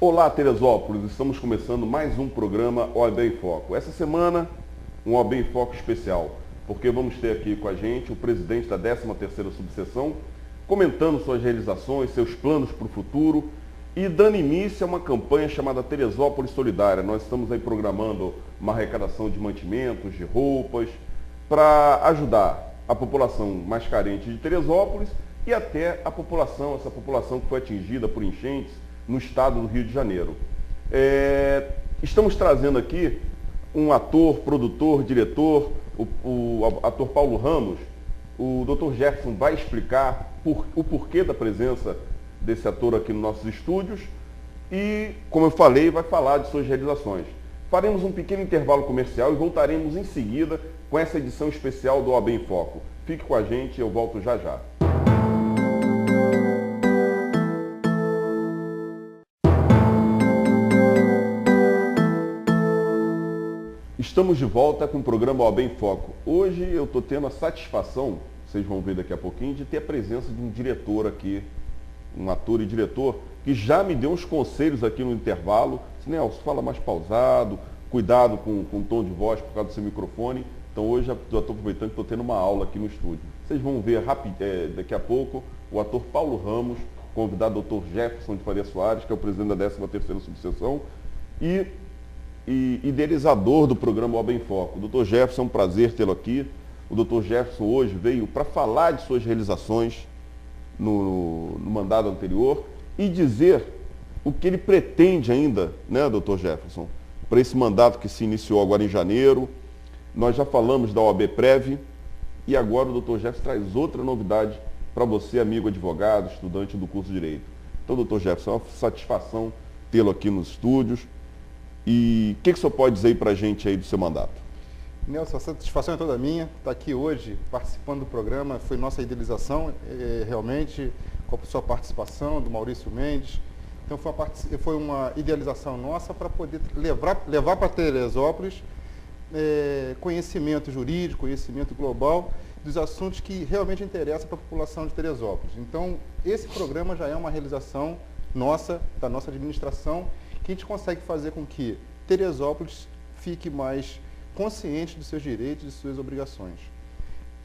Olá, Teresópolis, estamos começando mais um programa OAB em Foco. Essa semana, um OAB em Foco especial, porque vamos ter aqui com a gente o presidente da 13ª Subseção, comentando suas realizações, seus planos para o futuro e dando início a uma campanha chamada Teresópolis Solidária. Nós estamos aí programando uma arrecadação de mantimentos, de roupas, para ajudar a população mais carente de Teresópolis e até a população, essa população que foi atingida por enchentes no estado do Rio de Janeiro. Estamos trazendo aqui um ator, produtor, diretor, o ator Paulo Ramos. O Dr. Jefferson vai explicar o porquê da presença desse ator aqui nos nossos estúdios e, como eu falei, vai falar de suas realizações. Faremos um pequeno intervalo comercial e voltaremos em seguida com essa edição especial do OAB em Foco. Fique com a gente, eu volto já já. Estamos de volta com o programa OAB em Foco. Hoje eu estou tendo a satisfação, vocês vão ver daqui a pouquinho, de ter a presença de um diretor aqui, um ator e diretor, que já me deu uns conselhos aqui no intervalo. Nelson, fala mais pausado, cuidado com o tom de voz por causa do seu microfone. Então hoje já estou aproveitando que estou tendo uma aula aqui no estúdio. Vocês vão ver daqui a pouco o ator Paulo Ramos, convidado Dr. Jefferson de Faria Soares, que é o presidente da 13ª Subseção, e idealizador do programa OAB em Foco. O Dr. Jefferson, é um prazer tê-lo aqui. O Dr. Jefferson hoje veio para falar de suas realizações no mandato anterior e dizer o que ele pretende ainda, né, Dr. Jefferson, para esse mandato que se iniciou agora em janeiro. Nós já falamos da OAB Prev e agora o Dr. Jefferson traz outra novidade para você, amigo advogado, estudante do curso de Direito. Então, Dr. Jefferson, é uma satisfação tê-lo aqui nos estúdios. E o que o senhor pode dizer para a gente aí do seu mandato? Nelson, a satisfação é toda minha. Estar aqui hoje participando do programa foi nossa idealização, realmente, com a sua participação, do Maurício Mendes. Então foi uma idealização nossa para poder levar para Teresópolis conhecimento jurídico, conhecimento global dos assuntos que realmente interessam para a população de Teresópolis. Então, esse programa já é uma realização nossa, da nossa administração, que a gente consegue fazer com que Teresópolis fique mais consciente dos seus direitos e de suas obrigações.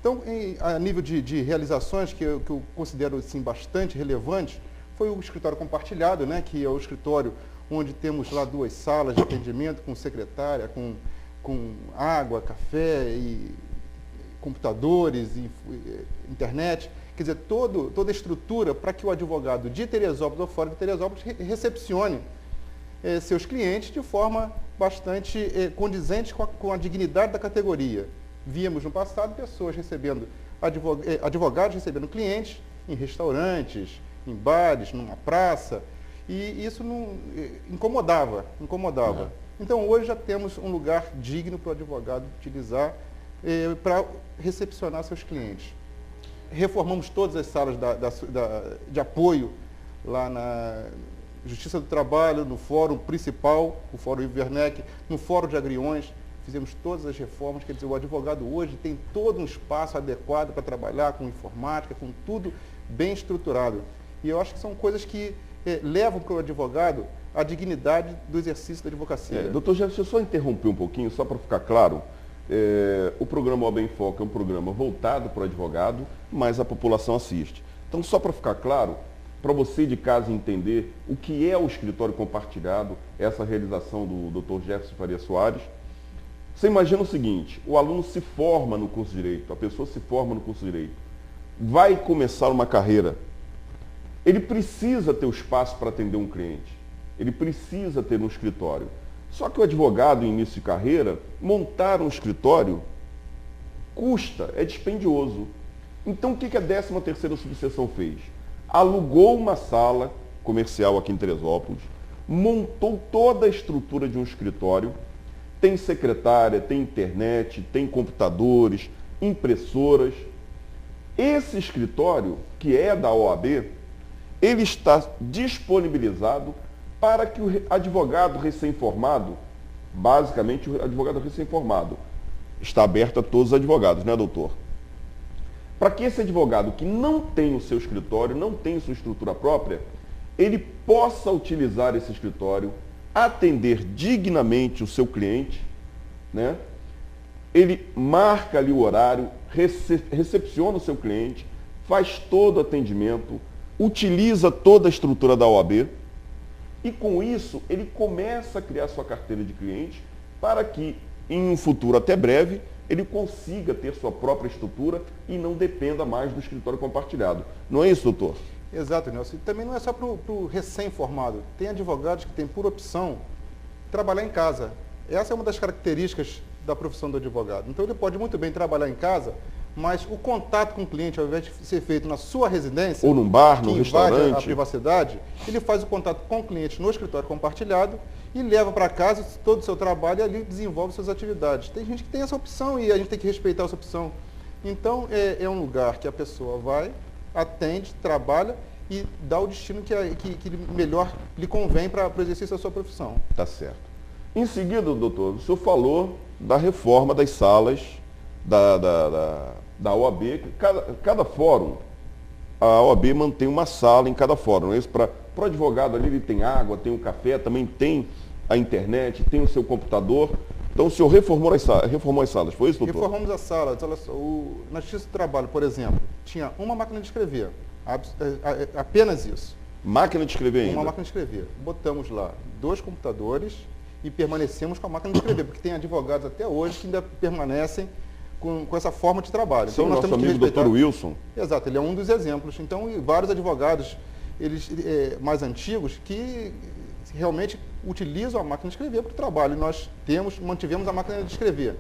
Então, a nível de realizações que eu considero assim, bastante relevantes, foi o escritório compartilhado, né, que é o escritório onde temos lá 2 salas de atendimento com secretária, com água, café e computadores, e internet. Quer dizer, toda a estrutura para que o advogado de Teresópolis ou fora de Teresópolis recepcione seus clientes de forma bastante condizente com a dignidade da categoria. Víamos no passado pessoas recebendo, advogados recebendo clientes em restaurantes, em bares, numa praça, e isso não incomodava. Então hoje já temos um lugar digno para o advogado utilizar para recepcionar seus clientes. Reformamos todas as salas de apoio lá na Justiça do Trabalho, no fórum principal, o Fórum Ivo Werneck, no Fórum de Agriões, fizemos todas as reformas. Quer dizer, o advogado hoje tem todo um espaço adequado para trabalhar com informática, com tudo bem estruturado. E eu acho que são coisas que levam para o advogado a dignidade do exercício da advocacia. Doutor Jefferson, deixa eu só interromper um pouquinho, só para ficar claro. O programa OAB em Foco é um programa voltado para o advogado, mas a população assiste. Então, só para ficar claro, para você de casa entender o que é o escritório compartilhado, essa realização do Dr. Jefferson Faria Soares. Você imagina o seguinte: o aluno se forma no curso de Direito, a pessoa se forma no curso de Direito, vai começar uma carreira, ele precisa ter o espaço para atender um cliente, ele precisa ter um escritório. Só que o advogado em início de carreira, montar um escritório custa, é dispendioso. Então o que a 13ª Subseção fez? Alugou uma sala comercial aqui em Teresópolis, montou toda a estrutura de um escritório, tem secretária, tem internet, tem computadores, impressoras. Esse escritório, que é da OAB, ele está disponibilizado para que o advogado recém-formado, basicamente o advogado recém-formado, está aberto a todos os advogados, né, doutor? Para que esse advogado que não tem o seu escritório, não tem sua estrutura própria, ele possa utilizar esse escritório, atender dignamente o seu cliente, né? Ele marca ali o horário, recepciona o seu cliente, faz todo o atendimento, utiliza toda a estrutura da OAB e com isso ele começa a criar sua carteira de clientes para que em um futuro até breve ele consiga ter sua própria estrutura e não dependa mais do escritório compartilhado. Não é isso, doutor? Exato, Nelson. E também não é só para o recém-formado. Tem advogados que têm por opção trabalhar em casa. Essa é uma das características da profissão do advogado. Então ele pode muito bem trabalhar em casa, mas o contato com o cliente, ao invés de ser feito na sua residência, ou num bar, num que restaurante, invade a privacidade, ele faz o contato com o cliente no escritório compartilhado e leva para casa todo o seu trabalho e ali desenvolve suas atividades. Tem gente que tem essa opção e a gente tem que respeitar essa opção. Então é um lugar que a pessoa vai, atende, trabalha e dá o destino que melhor lhe convém para o exercício da sua profissão. Tá certo. Em seguida, doutor, o senhor falou da reforma das salas da OAB. Cada fórum, a OAB mantém uma sala em cada fórum. Não é isso? Para o advogado ali, ele tem água, tem o café, também tem a internet, tem o seu computador. Então o senhor reformou as salas, foi isso, doutor? Reformamos as salas. Na Justiça do Trabalho, por exemplo, tinha uma máquina de escrever. Apenas isso. Máquina de escrever ainda? Uma máquina de escrever. Botamos lá 2 computadores e permanecemos com a máquina de escrever, porque tem advogados até hoje que ainda permanecem com essa forma de trabalho. Então, nós temos que respeitar... doutor Wilson? Exato, ele é um dos exemplos. Então, vários advogados mais antigos que realmente utilizam a máquina de escrever para o trabalho. E nós mantivemos a máquina de escrever.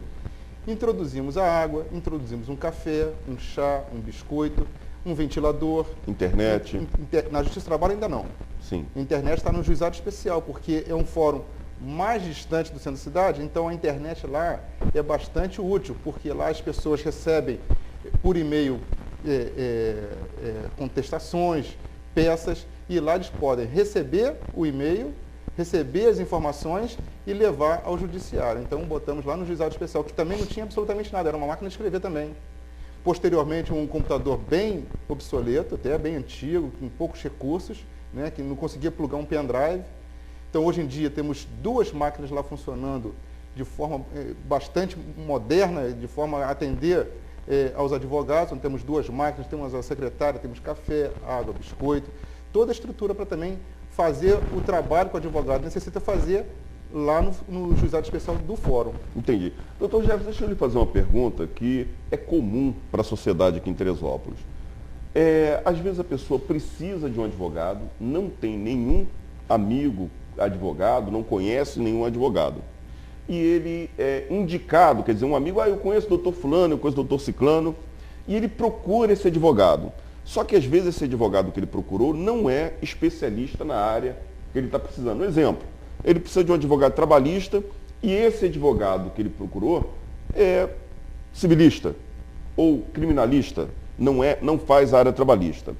Introduzimos a água, introduzimos um café, um chá, um biscoito, um ventilador. Internet. Na Justiça do Trabalho ainda não. Sim. A internet está no juizado especial, porque é um fórum mais distante do centro da cidade, então a internet lá é bastante útil, porque lá as pessoas recebem por e-mail contestações, peças, e lá eles podem receber o e-mail, receber as informações e levar ao judiciário. Então botamos lá no juizado especial, que também não tinha absolutamente nada, era uma máquina de escrever também. Posteriormente, um computador bem obsoleto, até bem antigo, com poucos recursos, né, que não conseguia plugar um pendrive. Então, hoje em dia, temos 2 máquinas lá funcionando de forma bastante moderna, de forma a atender aos advogados. Então, temos 2 máquinas, temos a secretária, temos café, água, biscoito, toda a estrutura para também fazer o trabalho que o advogado necessita fazer lá no juizado especial do fórum. Entendi. Doutor Jefferson, deixa eu lhe fazer uma pergunta que é comum para a sociedade aqui em Teresópolis. Às vezes a pessoa precisa de um advogado, não tem nenhum amigo advogado, não conhece nenhum advogado. E ele é indicado, quer dizer, um amigo, eu conheço o doutor fulano, eu conheço o doutor ciclano, e ele procura esse advogado. Só que às vezes esse advogado que ele procurou não é especialista na área que ele está precisando. Um exemplo, ele precisa de um advogado trabalhista e esse advogado que ele procurou é civilista ou criminalista, não faz a área trabalhista.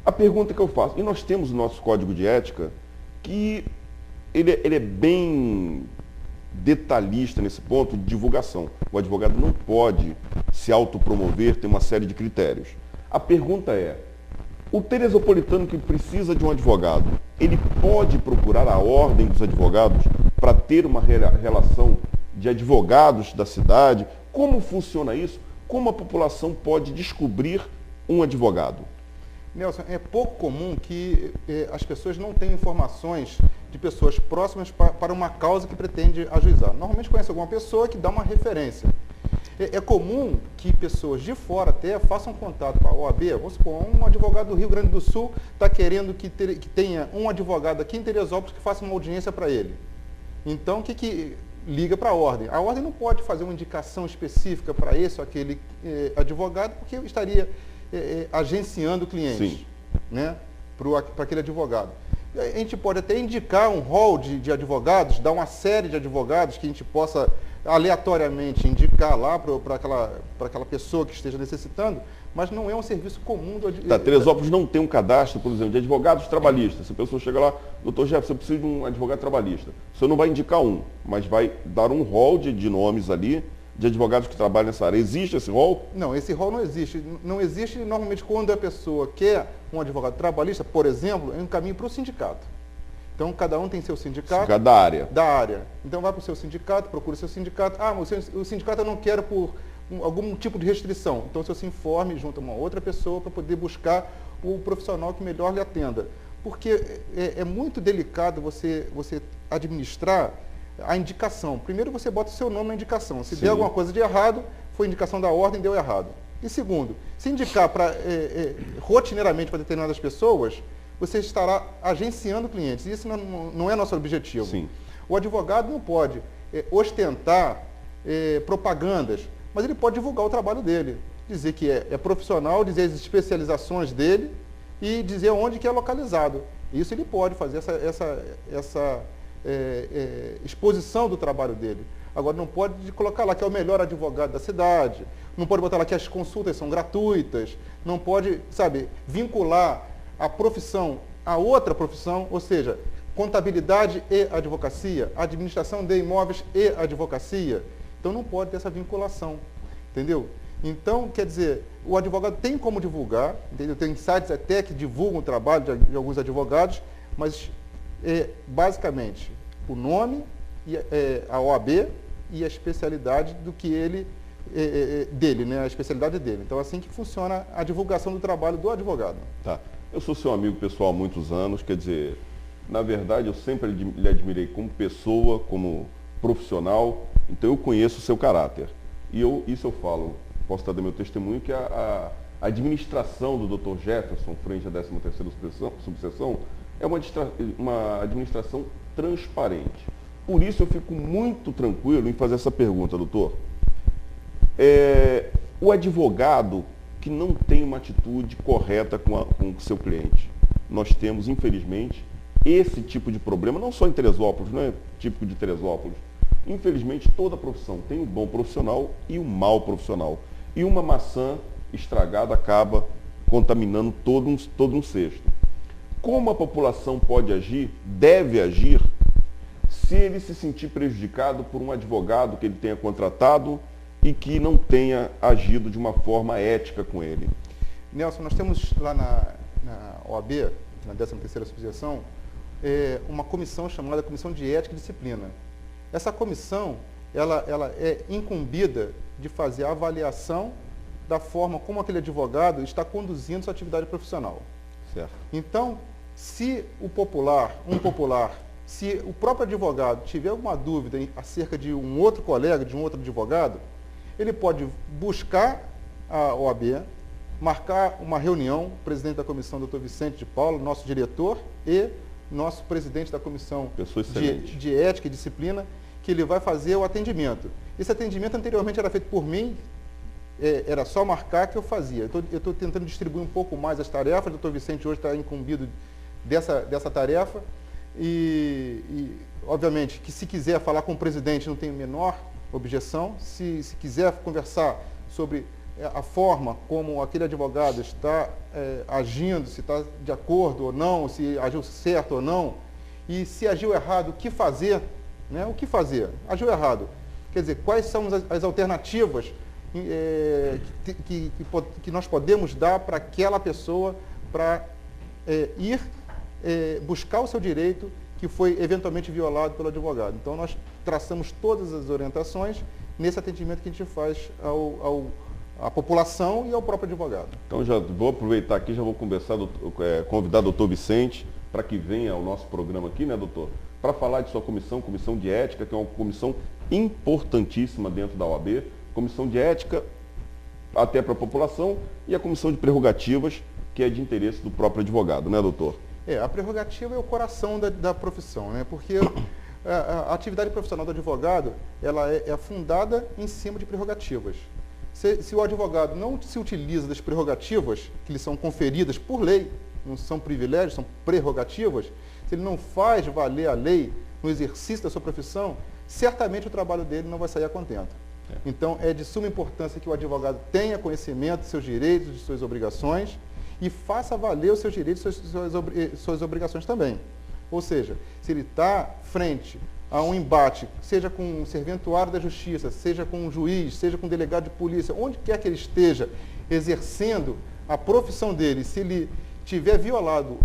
A pergunta que eu faço, e nós temos o nosso código de ética, que ele é bem detalhista nesse ponto de divulgação. O advogado não pode se autopromover, tem uma série de critérios. A pergunta é, o teresopolitano que precisa de um advogado, ele pode procurar a ordem dos advogados para ter uma relação de advogados da cidade? Como funciona isso? Como a população pode descobrir um advogado? Nelson, é pouco comum que as pessoas não tenham informações de pessoas próximas para uma causa que pretende ajuizar. Normalmente conhece alguma pessoa que dá uma referência. É comum que pessoas de fora até façam contato com a OAB. Vamos supor, um advogado do Rio Grande do Sul está querendo que tenha um advogado aqui em Teresópolis que faça uma audiência para ele. Então, o que liga para a ordem? A ordem não pode fazer uma indicação específica para esse ou aquele advogado, porque estaria agenciando o cliente, né, para aquele advogado. A gente pode até indicar um hall de advogados, dar uma série de advogados que a gente possa aleatoriamente indicar lá para aquela pessoa que esteja necessitando, mas não é um serviço comum do advogado. Teresópolis não tem um cadastro, por exemplo, de advogados trabalhistas. Se a pessoa chega lá, doutor Jefferson, eu preciso de um advogado trabalhista. O senhor não vai indicar um, mas vai dar um hall de nomes ali de advogados que trabalham nessa área. Existe esse rol? Não, esse rol não existe. Não existe normalmente quando a pessoa quer um advogado trabalhista, por exemplo, é um caminho para o sindicato. Então, cada um tem seu sindicato. Sindicato da área. Da área. Então, vai para o seu sindicato, procura o seu sindicato. Ah, mas o sindicato eu não quero por algum tipo de restrição. Então, você se informe junto a uma outra pessoa para poder buscar o profissional que melhor lhe atenda. Porque é muito delicado você administrar a indicação. Primeiro, você bota o seu nome na indicação. Se der alguma coisa de errado, foi indicação da ordem, deu errado. E segundo, se indicar rotineiramente para determinadas pessoas, você estará agenciando clientes. Isso não é nosso objetivo. Sim. O advogado não pode ostentar propagandas, mas ele pode divulgar o trabalho dele. Dizer que é profissional, dizer as especializações dele e dizer onde que é localizado. Isso ele pode fazer, essa exposição do trabalho dele. Agora, não pode colocar lá que é o melhor advogado da cidade, não pode botar lá que as consultas são gratuitas, não pode, vincular a profissão a outra profissão, ou seja, contabilidade e advocacia, administração de imóveis e advocacia. Então, não pode ter essa vinculação, entendeu? Então, quer dizer, o advogado tem como divulgar, entendeu? Tem sites até que divulgam o trabalho de alguns advogados, mas, basicamente, o nome, a OAB e a especialidade do que dele, né? A especialidade dele. Então, assim que funciona a divulgação do trabalho do advogado. Tá. Eu sou seu amigo pessoal há muitos anos, quer dizer, na verdade, eu sempre lhe admirei como pessoa, como profissional, então eu conheço o seu caráter. E isso eu falo, posso dar meu testemunho, que a administração do Dr. Jefferson, frente à 13ª subseção, é uma administração transparente. Por isso eu fico muito tranquilo em fazer essa pergunta, doutor. O advogado que não tem uma atitude correta com o seu cliente. Nós temos, infelizmente, esse tipo de problema, não só em Teresópolis, não é típico de Teresópolis. Infelizmente, toda profissão tem um bom profissional e um mau profissional. E uma maçã estragada acaba contaminando todo um cesto. Como a população pode agir, deve agir, se ele se sentir prejudicado por um advogado que ele tenha contratado e que não tenha agido de uma forma ética com ele? Nelson, nós temos lá na OAB, na 13ª subseção, uma comissão chamada Comissão de Ética e Disciplina. Essa comissão, ela é incumbida de fazer a avaliação da forma como aquele advogado está conduzindo sua atividade profissional. Certo. Então, se um popular, se o próprio advogado tiver alguma dúvida acerca de um outro colega, de um outro advogado, ele pode buscar a OAB, marcar uma reunião, o presidente da comissão, Dr. Vicente de Paula, nosso diretor, e nosso presidente da comissão de ética e disciplina, que ele vai fazer o atendimento. Esse atendimento anteriormente era feito por mim, era só marcar que eu fazia. Eu estou tentando distribuir um pouco mais as tarefas, o Dr. Vicente hoje está incumbido dessa tarefa, e obviamente que se quiser falar com o presidente não tem a menor objeção, se quiser conversar sobre a forma como aquele advogado está agindo, se está de acordo ou não, se agiu certo ou não, e se agiu errado, o que fazer, né? O que fazer? Agiu errado. Quer dizer, quais são as alternativas que nós podemos dar para aquela pessoa para ir buscar o seu direito que foi eventualmente violado pelo advogado. Então, nós traçamos todas as orientações nesse atendimento que a gente faz à população e ao próprio advogado. Então, já vou aproveitar aqui, já vou convidar o doutor Vicente para que venha ao nosso programa aqui, né, doutor? Para falar de sua comissão de ética, que é uma comissão importantíssima dentro da OAB, comissão de ética até para a população e a comissão de prerrogativas, que é de interesse do próprio advogado, né, doutor? A prerrogativa é o coração da profissão, né? Porque a atividade profissional do advogado, ela é fundada em cima de prerrogativas. Se o advogado não se utiliza das prerrogativas que lhe são conferidas por lei, não são privilégios, são prerrogativas, se ele não faz valer a lei no exercício da sua profissão, certamente o trabalho dele não vai sair a contento. Então, é de suma importância que o advogado tenha conhecimento de seus direitos, de suas obrigações, e faça valer os seus direitos e suas obrigações também. Ou seja, se ele está frente a um embate, seja com um serventuário da justiça, seja com um juiz, seja com um delegado de polícia, onde quer que ele esteja exercendo a profissão dele, se ele tiver violado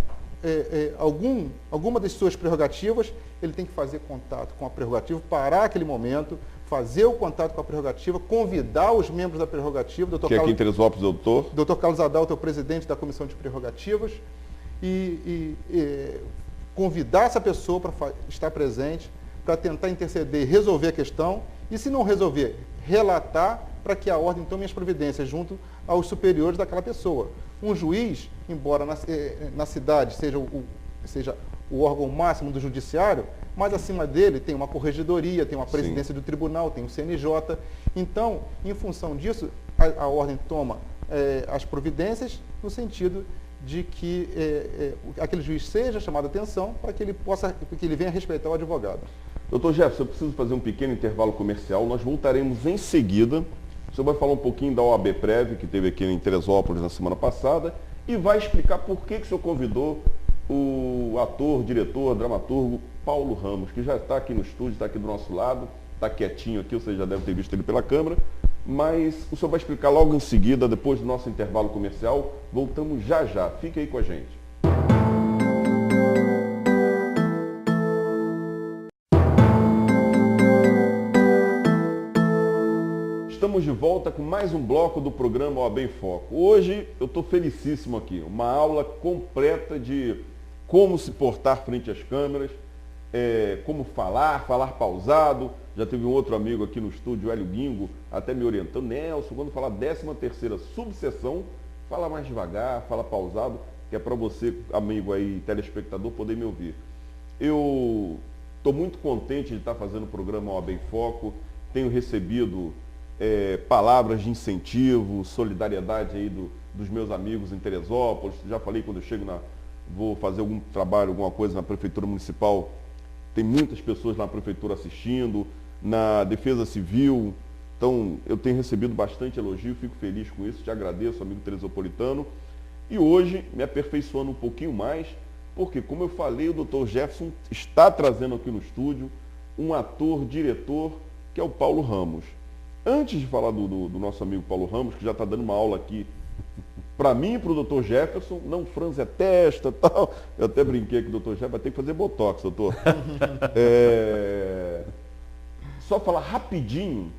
alguma das suas prerrogativas, ele tem que fazer contato com a prerrogativa, parar aquele momento, fazer o contato com a prerrogativa, convidar os membros da prerrogativa, que aqui em Teresópolis, doutor Carlos Adalto é o presidente da Comissão de Prerrogativas, e convidar essa pessoa para estar presente, para tentar interceder e resolver a questão, e se não resolver, relatar para que a ordem tome as providências junto aos superiores daquela pessoa. Um juiz, embora na cidade seja o órgão máximo do judiciário, mas acima dele tem uma corregedoria, tem uma presidência do tribunal, tem o CNJ. Então, em função disso, a ordem toma as providências no sentido de que aquele juiz seja chamado a atenção para que ele venha respeitar o advogado. Doutor Jefferson, eu preciso fazer um pequeno intervalo comercial. Nós voltaremos em seguida. O senhor vai falar um pouquinho da OABPrev, que teve aqui em Teresópolis na semana passada, e vai explicar por que o senhor convidou o ator, diretor, dramaturgo Paulo Ramos, que já está aqui no estúdio, está aqui do nosso lado, está quietinho aqui, você já deve ter visto ele pela câmera, mas o senhor vai explicar logo em seguida, depois do nosso intervalo comercial. Voltamos já já. Fique aí com a gente. Estamos de volta com mais um bloco do programa OAB em Foco. Hoje eu estou felicíssimo aqui, uma aula completa de como se portar frente às câmeras, como falar pausado. Já teve um outro amigo aqui no estúdio, Hélio Guingo, até me orientando. Nelson, quando falar 13ª subseção, fala mais devagar, fala pausado, que é para você, amigo aí, telespectador, poder me ouvir. Eu estou muito contente de estar fazendo o programa OAB em Foco, tenho recebido palavras de incentivo, solidariedade aí dos meus amigos em Teresópolis. Já falei, quando eu chego vou fazer algum trabalho, alguma coisa na Prefeitura Municipal, tem muitas pessoas na Prefeitura assistindo, na Defesa Civil. Então, eu tenho recebido bastante elogio, fico feliz com isso, te agradeço, amigo teresopolitano. E hoje, me aperfeiçoando um pouquinho mais, porque, como eu falei, o Dr. Jefferson está trazendo aqui no estúdio um ator, diretor, que é o Paulo Ramos. Antes de falar do nosso amigo Paulo Ramos, que já está dando uma aula aqui para mim e para o Dr. Jefferson, não franze a testa e tal. Eu até brinquei que o Dr. Jefferson vai ter que fazer botox, doutor. Só falar rapidinho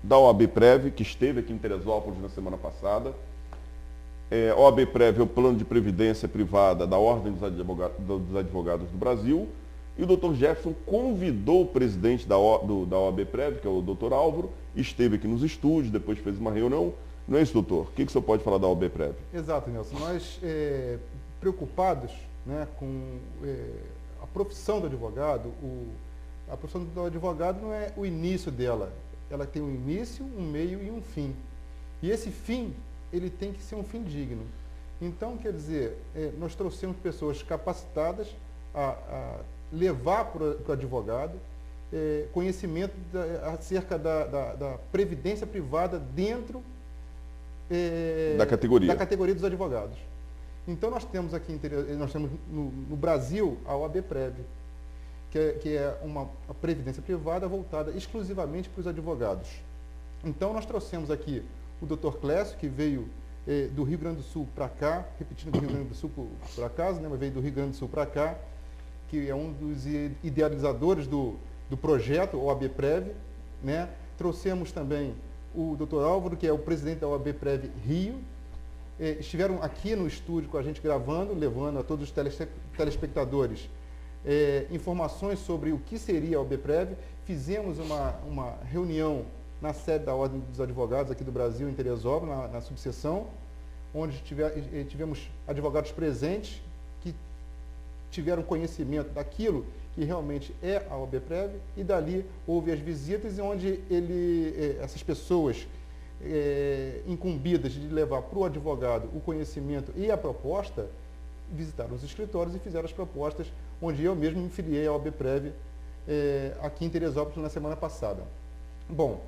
da OABPrev, que esteve aqui em Teresópolis na semana passada. OABPrev é o plano de previdência privada da Ordem dos Advogados do Brasil. E o Dr. Jefferson convidou o presidente da OABPrev, que é o Dr. Álvaro, esteve aqui nos estúdios, depois fez uma reunião. Não é isso, doutor? O que o senhor pode falar da OABPrev? Exato, Nelson. Nós, preocupados, né, com a profissão do advogado, a profissão do advogado não é o início dela. Ela tem um início, um meio e um fim. E esse fim, ele tem que ser um fim digno. Então, quer dizer, nós trouxemos pessoas capacitadas a levar para o advogado conhecimento acerca da previdência privada dentro da categoria dos advogados. Então nós temos aqui no Brasil a OABPrev, que é uma previdência privada voltada exclusivamente para os advogados. Então nós trouxemos aqui o Dr. Clécio, que veio do Rio Grande do Sul para cá, repetindo do Rio Grande do Sul por acaso, né, mas veio do Rio Grande do Sul para cá, que é um dos idealizadores do projeto OABPrev, né? Trouxemos também o Dr. Álvaro, que é o presidente da OABPrev Rio. Estiveram aqui no estúdio com a gente gravando, levando a todos os telespectadores informações sobre o que seria a OABPrev. Fizemos uma reunião na sede da Ordem dos Advogados aqui do Brasil, em Teresópolis, na subseção, onde tivemos advogados presentes que tiveram conhecimento daquilo que realmente é a OABPrev, e dali houve as visitas onde essas pessoas incumbidas de levar para o advogado o conhecimento e a proposta, visitaram os escritórios e fizeram as propostas, onde eu mesmo me filiei à OABPrev aqui em Teresópolis na semana passada. Bom,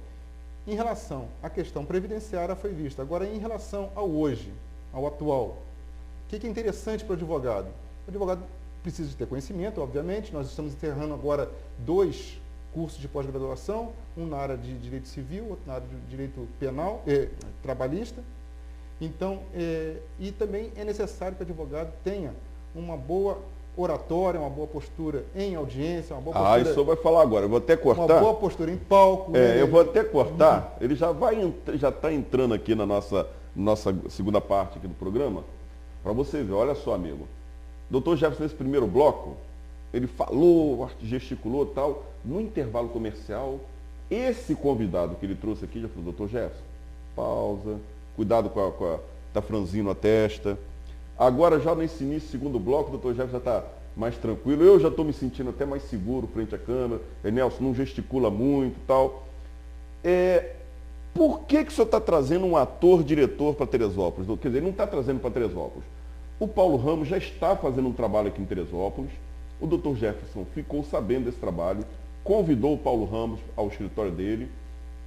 em relação à questão previdenciária foi vista. Agora, em relação ao hoje, ao atual, o que é interessante para o advogado? O advogado precisa de ter conhecimento, obviamente. Nós estamos encerrando agora 2 cursos de pós-graduação, um na área de direito civil, outro na área de direito penal, trabalhista. Então, e também é necessário que o advogado tenha uma boa oratória, uma boa postura em audiência, uma boa postura... isso vai falar agora, eu vou até cortar. Uma boa postura em palco. Eu vou até cortar, ele já está entrando aqui na nossa segunda parte aqui do programa, para você ver, olha só, amigo. Dr. Jefferson, nesse primeiro bloco, ele falou, gesticulou e tal, no intervalo comercial, esse convidado que ele trouxe aqui já falou, Dr. Jefferson, pausa, cuidado tá franzindo a testa. Agora, já nesse início, segundo bloco, o Dr. Jefferson já está mais tranquilo. Eu já estou me sentindo até mais seguro frente à câmera. Nelson, não gesticula muito e tal. Por que o senhor está trazendo um ator-diretor para Teresópolis? Quer dizer, ele não está trazendo para Teresópolis. O Paulo Ramos já está fazendo um trabalho aqui em Teresópolis. O Dr. Jefferson ficou sabendo desse trabalho, convidou o Paulo Ramos ao escritório dele,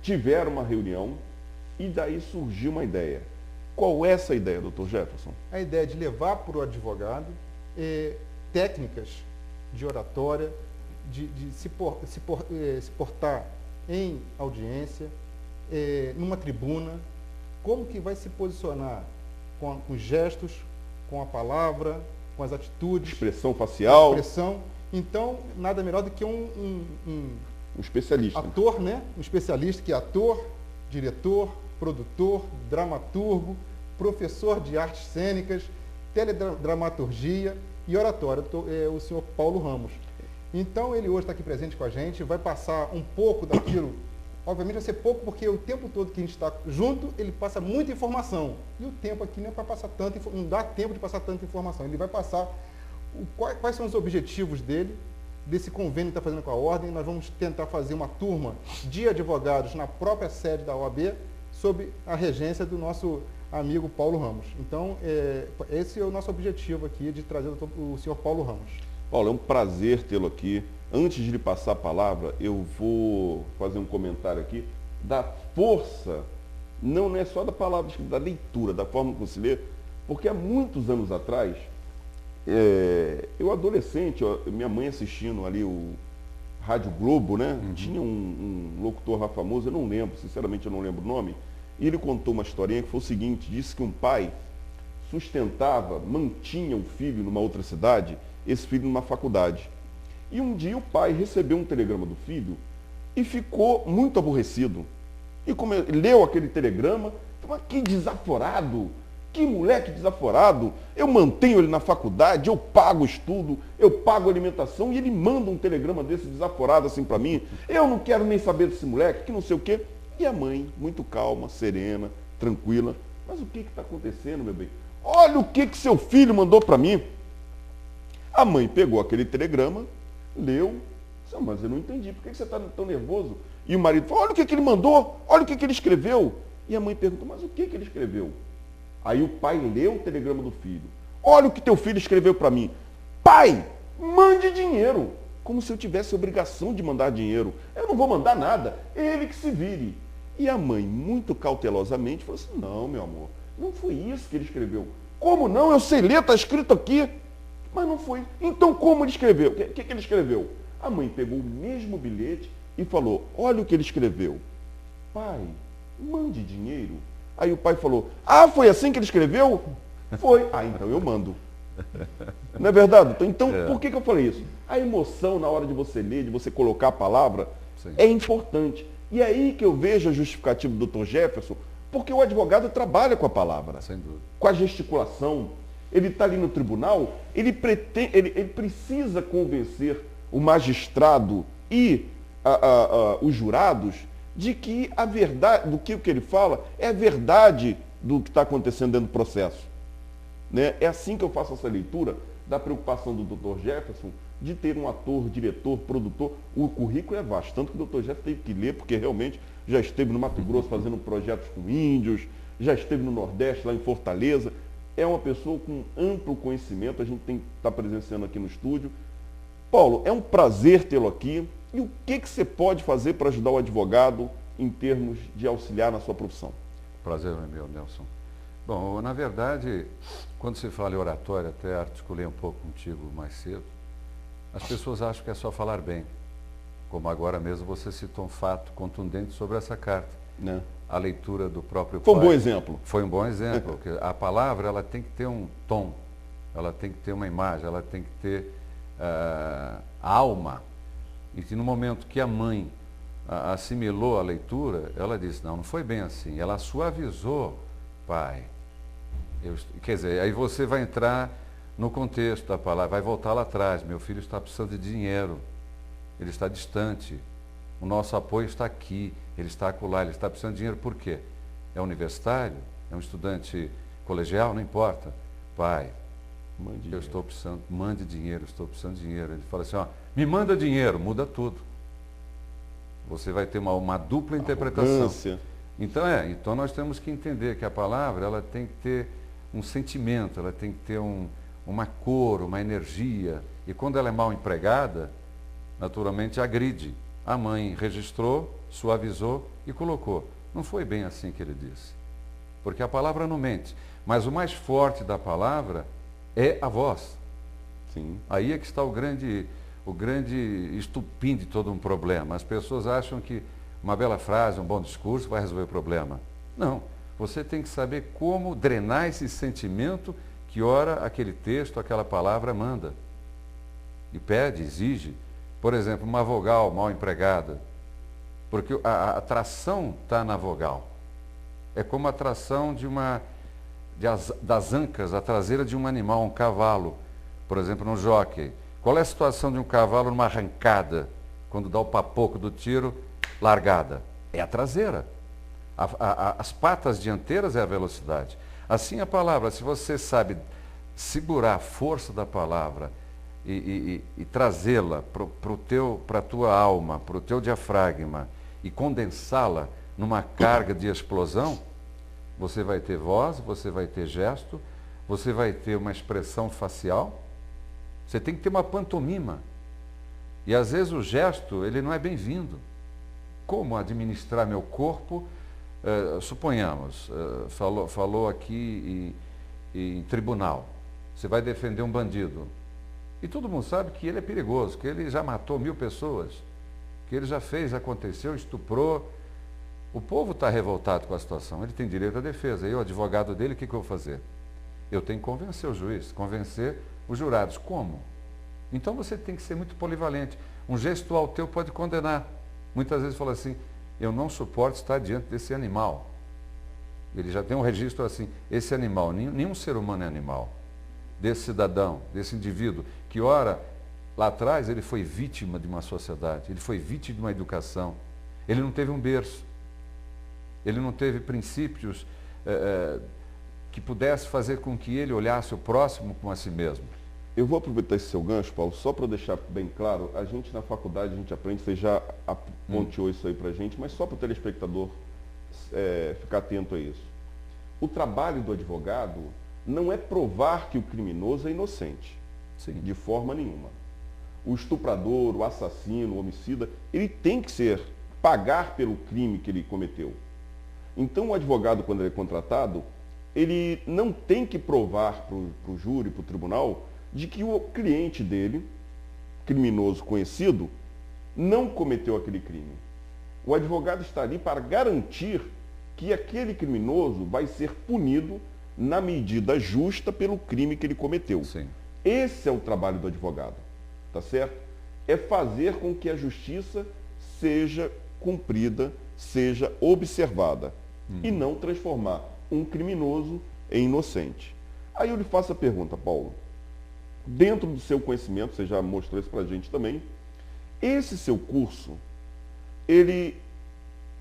tiveram uma reunião e daí surgiu uma ideia. Qual é essa ideia, Dr. Jefferson? A ideia de levar para o advogado técnicas de oratória, de se portar em audiência, numa tribuna, como que vai se posicionar com os gestos, com a palavra, com as atitudes. Expressão facial. Expressão. Então, nada melhor do que um especialista. Ator, né? Um especialista que é ator, diretor, produtor, dramaturgo, professor de artes cênicas, teledramaturgia e oratória, o senhor Paulo Ramos. Então, ele hoje está aqui presente com a gente, vai passar um pouco daquilo, obviamente vai ser pouco, porque o tempo todo que a gente está junto, ele passa muita informação. E o tempo aqui não é para passar tanto, não dá tempo de passar tanta informação. Ele vai passar quais são os objetivos dele, desse convênio que está fazendo com a Ordem. Nós vamos tentar fazer uma turma de advogados na própria sede da OAB, sob a regência do nosso amigo Paulo Ramos. Então, esse é o nosso objetivo aqui, de trazer o senhor Paulo Ramos. Paulo, é um prazer tê-lo aqui. Antes de lhe passar a palavra, eu vou fazer um comentário aqui da força, não é só da palavra, da leitura, da forma como se lê, porque há muitos anos atrás, eu adolescente, minha mãe assistindo ali o Rádio Globo, né? Uhum. Tinha um locutor lá famoso, eu não lembro, sinceramente eu não lembro o nome, e ele contou uma historinha que foi o seguinte, disse que um pai mantinha um filho numa outra cidade, esse filho numa faculdade. E um dia o pai recebeu um telegrama do filho e ficou muito aborrecido. E como ele leu aquele telegrama, falou, que desaforado, que moleque desaforado, eu mantenho ele na faculdade, eu pago o estudo, eu pago a alimentação, e ele manda um telegrama desse desaforado assim para mim, eu não quero nem saber desse moleque, que não sei o quê. E a mãe, muito calma, serena, tranquila, mas o que está acontecendo, meu bem? Olha o que seu filho mandou para mim. A mãe pegou aquele telegrama, leu, disse, mas eu não entendi, por que você está tão nervoso? E o marido falou, olha o que ele mandou, olha o que ele escreveu. E a mãe perguntou, mas o que ele escreveu? Aí o pai leu o telegrama do filho. Olha o que teu filho escreveu para mim. Pai, mande dinheiro. Como se eu tivesse obrigação de mandar dinheiro. Eu não vou mandar nada, ele que se vire. E a mãe, muito cautelosamente, falou assim, não, meu amor, não foi isso que ele escreveu. Como não? Eu sei ler, está escrito aqui. Mas não foi. Então como ele escreveu? O que ele escreveu? A mãe pegou o mesmo bilhete e falou, olha o que ele escreveu. Pai, mande dinheiro. Aí o pai falou, foi assim que ele escreveu? Foi. Então eu mando. Não é verdade? Então, por que eu falei isso? A emoção na hora de você ler, de você colocar a palavra, sim, é importante. E é aí que eu vejo a justificativa do Dr. Jefferson, porque o advogado trabalha com a palavra, sem dúvida, com a gesticulação. Ele está ali no tribunal, ele precisa convencer o magistrado e os jurados de que a verdade, do que o que ele fala, é a verdade do que está acontecendo dentro do processo. Né? É assim que eu faço essa leitura da preocupação do Dr. Jefferson de ter um ator, diretor, produtor. O currículo é vasto, tanto que o Dr. Jefferson teve que ler, porque realmente já esteve no Mato Grosso fazendo projetos com índios, já esteve no Nordeste, lá em Fortaleza. É uma pessoa com amplo conhecimento, a gente tem que estar presenciando aqui no estúdio. Paulo, é um prazer tê-lo aqui. E o que você pode fazer para ajudar o advogado em termos de auxiliar na sua profissão? Prazer é meu, Nelson. Bom, na verdade, quando se fala em oratória, até articulei um pouco contigo mais cedo, as pessoas acham que é só falar bem. Como agora mesmo você citou um fato contundente sobre essa carta. Né? A leitura do próprio Foi pai. um bom exemplo. Foi um bom exemplo. Porque a palavra ela tem que ter um tom, ela tem que ter uma imagem, ela tem que ter alma. E que no momento que a mãe assimilou a leitura, ela disse, não foi bem assim. Ela suavizou, pai. Quer dizer, aí você vai entrar no contexto da palavra, vai voltar lá atrás. Meu filho está precisando de dinheiro, ele está distante, o nosso apoio está aqui, ele está acolá, ele está precisando de dinheiro. Por quê? É universitário? É um estudante colegial? Não importa. Pai, eu estou precisando, mande dinheiro, estou precisando de dinheiro. Ele fala assim, ó, me manda dinheiro, muda tudo. Você vai ter uma dupla interpretação. Arrogância. Então nós temos que entender que a palavra ela tem que ter um sentimento, ela tem que ter uma cor, uma energia. E quando ela é mal empregada, naturalmente agride. A mãe registrou, suavizou e colocou. Não foi bem assim que ele disse. Porque a palavra não mente. Mas o mais forte da palavra é a voz. Sim. Aí é que está o grande estupim de todo um problema. As pessoas acham que uma bela frase, um bom discurso vai resolver o problema. Não. Você tem que saber como drenar esse sentimento que ora aquele texto, aquela palavra manda. E pede, exige. Por exemplo, uma vogal mal empregada. Porque a tração está na vogal. É como a tração das ancas, a traseira de um animal, um cavalo. Por exemplo, no jockey. Qual é a situação de um cavalo numa arrancada? Quando dá o papoco do tiro, largada. É a traseira. As patas dianteiras é a velocidade. Assim a palavra, se você sabe segurar a força da palavra e trazê-la para a tua alma, para o teu diafragma e condensá-la numa carga de explosão, você vai ter voz, você vai ter gesto, você vai ter uma expressão facial, você tem que ter uma pantomima. E às vezes o gesto, ele não é bem-vindo. Como administrar meu corpo? Suponhamos, falou aqui em tribunal, você vai defender um bandido. E todo mundo sabe que ele é perigoso, que ele já matou 1000 pessoas, que ele já fez, aconteceu, estuprou. O povo está revoltado com a situação, ele tem direito à defesa. Eu, advogado dele, o que eu vou fazer? Eu tenho que convencer o juiz, convencer os jurados. Como? Então você tem que ser muito polivalente. Um gestual teu pode condenar. Muitas vezes fala assim, eu não suporto estar diante desse animal. Ele já tem um registro assim, esse animal, nenhum ser humano é animal. Desse cidadão, desse indivíduo, que ora, lá atrás ele foi vítima de uma sociedade, ele foi vítima de uma educação, ele não teve um berço, ele não teve princípios que pudesse fazer com que ele olhasse o próximo como a si mesmo. Eu vou aproveitar esse seu gancho, Paulo, só para deixar bem claro, a gente na faculdade, a gente aprende, você já ponteou isso aí para a gente, mas só para o telespectador ficar atento a isso. O trabalho do advogado não é provar que o criminoso é inocente, Sim. de forma nenhuma. O estuprador, o assassino, o homicida, ele tem que pagar pelo crime que ele cometeu. Então o advogado, quando ele é contratado, ele não tem que provar para o júri, para o tribunal, de que o cliente dele, criminoso conhecido, não cometeu aquele crime. O advogado está ali para garantir que aquele criminoso vai ser punido na medida justa pelo crime que ele cometeu. Sim. Esse é o trabalho do advogado, tá certo? É fazer com que a justiça seja cumprida, seja observada, e não transformar um criminoso em inocente. Aí eu lhe faço a pergunta, Paulo. Dentro do seu conhecimento, você já mostrou isso para a gente também, esse seu curso, ele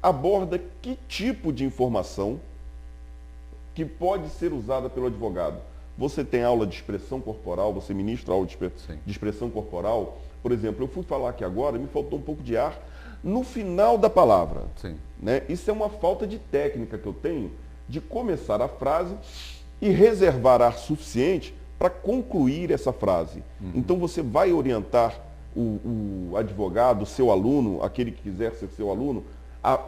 aborda que tipo de informação que pode ser usada pelo advogado? Você tem aula de expressão corporal, você ministra aula de expressão corporal. Por exemplo, eu fui falar aqui agora, me faltou um pouco de ar no final da palavra. Sim. Né? Isso é uma falta de técnica que eu tenho de começar a frase e reservar ar suficiente para concluir essa frase. Então você vai orientar o advogado, o seu aluno, aquele que quiser ser seu aluno, a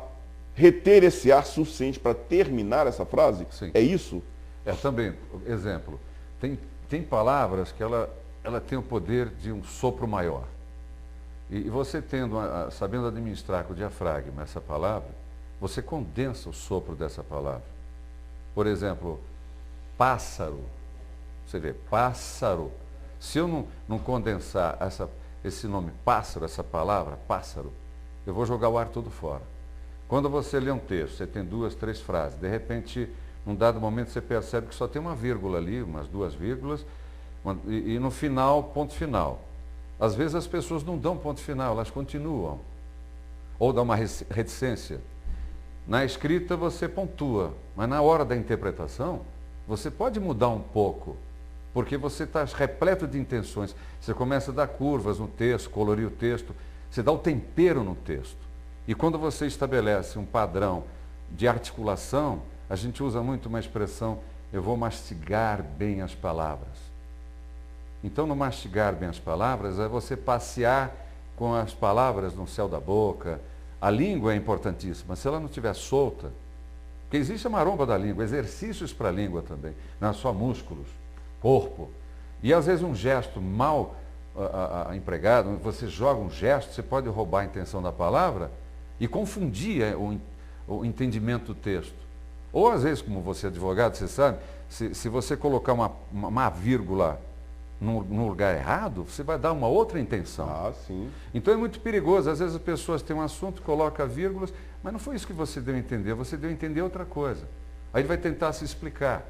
reter esse ar suficiente para terminar essa frase? Sim. É isso? Também, exemplo, tem palavras que ela tem o poder de um sopro maior. E você sabendo administrar com o diafragma essa palavra, você condensa o sopro dessa palavra. Por exemplo, pássaro. Você vê, pássaro. Se eu não condensar esse nome pássaro, essa palavra, pássaro, eu vou jogar o ar todo fora. Quando você lê um texto, você tem 2, 3 frases, de repente, num dado momento você percebe que só tem uma vírgula ali, umas 2 vírgulas, e no final, ponto final. Às vezes as pessoas não dão ponto final, elas continuam. Ou dão uma reticência. Na escrita você pontua, mas na hora da interpretação, você pode mudar um pouco, porque você está repleto de intenções. Você começa a dar curvas no texto, colorir o texto, você dá o tempero no texto. E quando você estabelece um padrão de articulação, a gente usa muito uma expressão, eu vou mastigar bem as palavras. Então, no mastigar bem as palavras, é você passear com as palavras no céu da boca. A língua é importantíssima. Se ela não estiver solta, porque existe a maromba da língua, exercícios para a língua também, não é só músculos, corpo. E às vezes um gesto mal empregado, você joga um gesto, você pode roubar a intenção da palavra e confundir o entendimento do texto. Ou às vezes, como você é advogado, você sabe, se você colocar uma vírgula no lugar errado, você vai dar uma outra intenção. Ah, sim. Então é muito perigoso. Às vezes as pessoas têm um assunto, colocam vírgulas, mas não foi isso que você deu a entender, você deu a entender outra coisa. Aí ele vai tentar se explicar.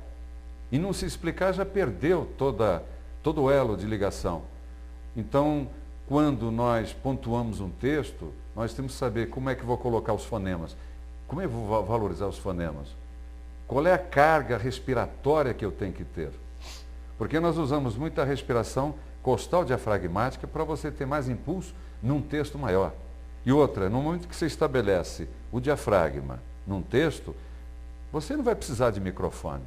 E não se explicar já perdeu todo o elo de ligação. Então, quando nós pontuamos um texto, nós temos que saber como é que eu vou colocar os fonemas. Como é que eu vou valorizar os fonemas? Qual é a carga respiratória que eu tenho que ter? Porque nós usamos muita respiração costal diafragmática para você ter mais impulso num texto maior. E outra, no momento que você estabelece o diafragma num texto, você não vai precisar de microfone,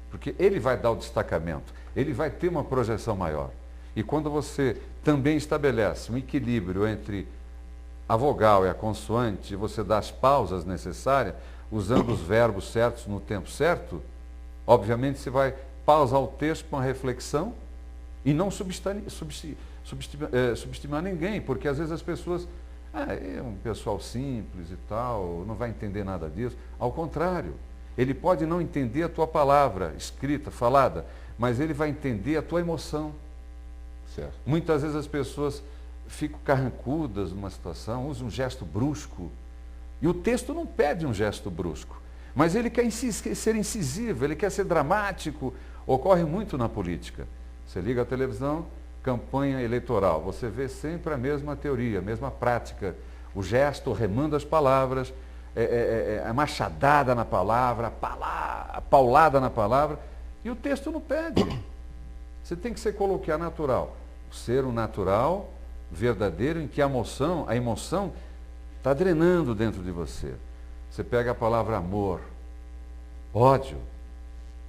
porque ele vai dar o destacamento, ele vai ter uma projeção maior. E quando você também estabelece um equilíbrio entre a vogal e a consoante, você dá as pausas necessárias, usando os verbos certos no tempo certo, obviamente você vai pausar o texto com uma reflexão e não subestimar ninguém, porque às vezes as pessoas, é um pessoal simples e tal, não vai entender nada disso. Ao contrário, ele pode não entender a tua palavra escrita, falada, mas ele vai entender a tua emoção. Certo. Muitas vezes as pessoas ficam carrancudas numa situação, usam um gesto brusco, e o texto não pede um gesto brusco, mas ele quer ser incisivo, ele quer ser dramático. Ocorre muito na política. Você liga a televisão, campanha eleitoral, você vê sempre a mesma teoria, a mesma prática. O gesto remando as palavras, a machadada na palavra, a paulada na palavra, e o texto não pede. Você tem que ser coloquial natural. Ser um natural, verdadeiro, em que a emoção está drenando dentro de você. Você pega a palavra amor, ódio.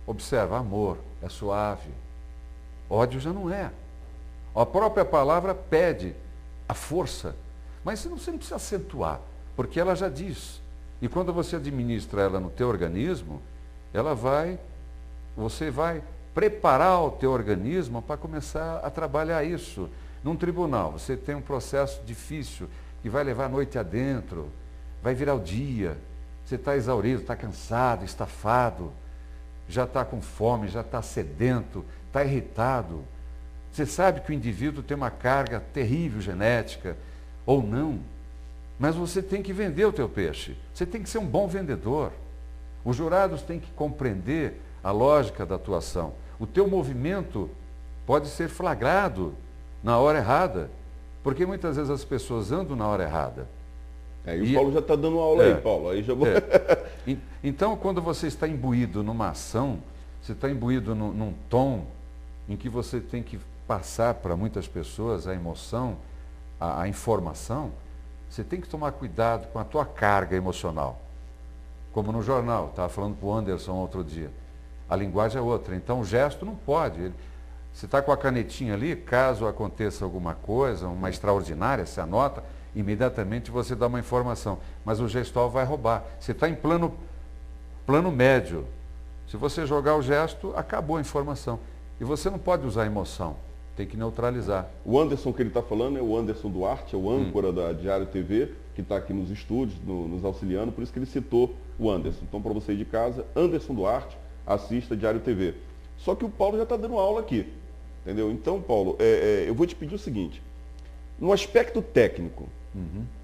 Observa, amor é suave, ódio já não é. A própria palavra pede a força, mas você não precisa acentuar, porque ela já diz. E quando você administra ela no teu organismo, você vai preparar o teu organismo para começar a trabalhar isso. Num tribunal, você tem um processo difícil que vai levar a noite adentro, vai virar o dia, você está exaurido, está cansado, estafado, já está com fome, já está sedento, está irritado. Você sabe que o indivíduo tem uma carga terrível genética, ou não, mas você tem que vender o teu peixe. Você tem que ser um bom vendedor. Os jurados têm que compreender a lógica da atuação. O teu movimento pode ser flagrado na hora errada, porque muitas vezes as pessoas andam na hora errada. E o Paulo já está dando aula aí, Paulo. Aí já vou... Então, quando você está imbuído numa ação, você está imbuído num tom em que você tem que passar para muitas pessoas a emoção, a informação, você tem que tomar cuidado com a tua carga emocional. Como no jornal, estava falando com o Anderson outro dia. A linguagem é outra, então o gesto não pode. Você está com a canetinha ali, caso aconteça alguma coisa, uma extraordinária, você anota, imediatamente você dá uma informação. Mas o gestual vai roubar. Você está em plano médio. Se você jogar o gesto, acabou a informação. E você não pode usar emoção, tem que neutralizar. O Anderson que ele está falando é o Anderson Duarte, é o âncora da Diário TV, que está aqui nos estúdios, nos auxiliando, por isso que ele citou o Anderson. Então, para você de casa, Anderson Duarte, assista Diário TV. Só que o Paulo já está dando aula aqui, entendeu? Então, Paulo, eu vou te pedir o seguinte, no aspecto técnico,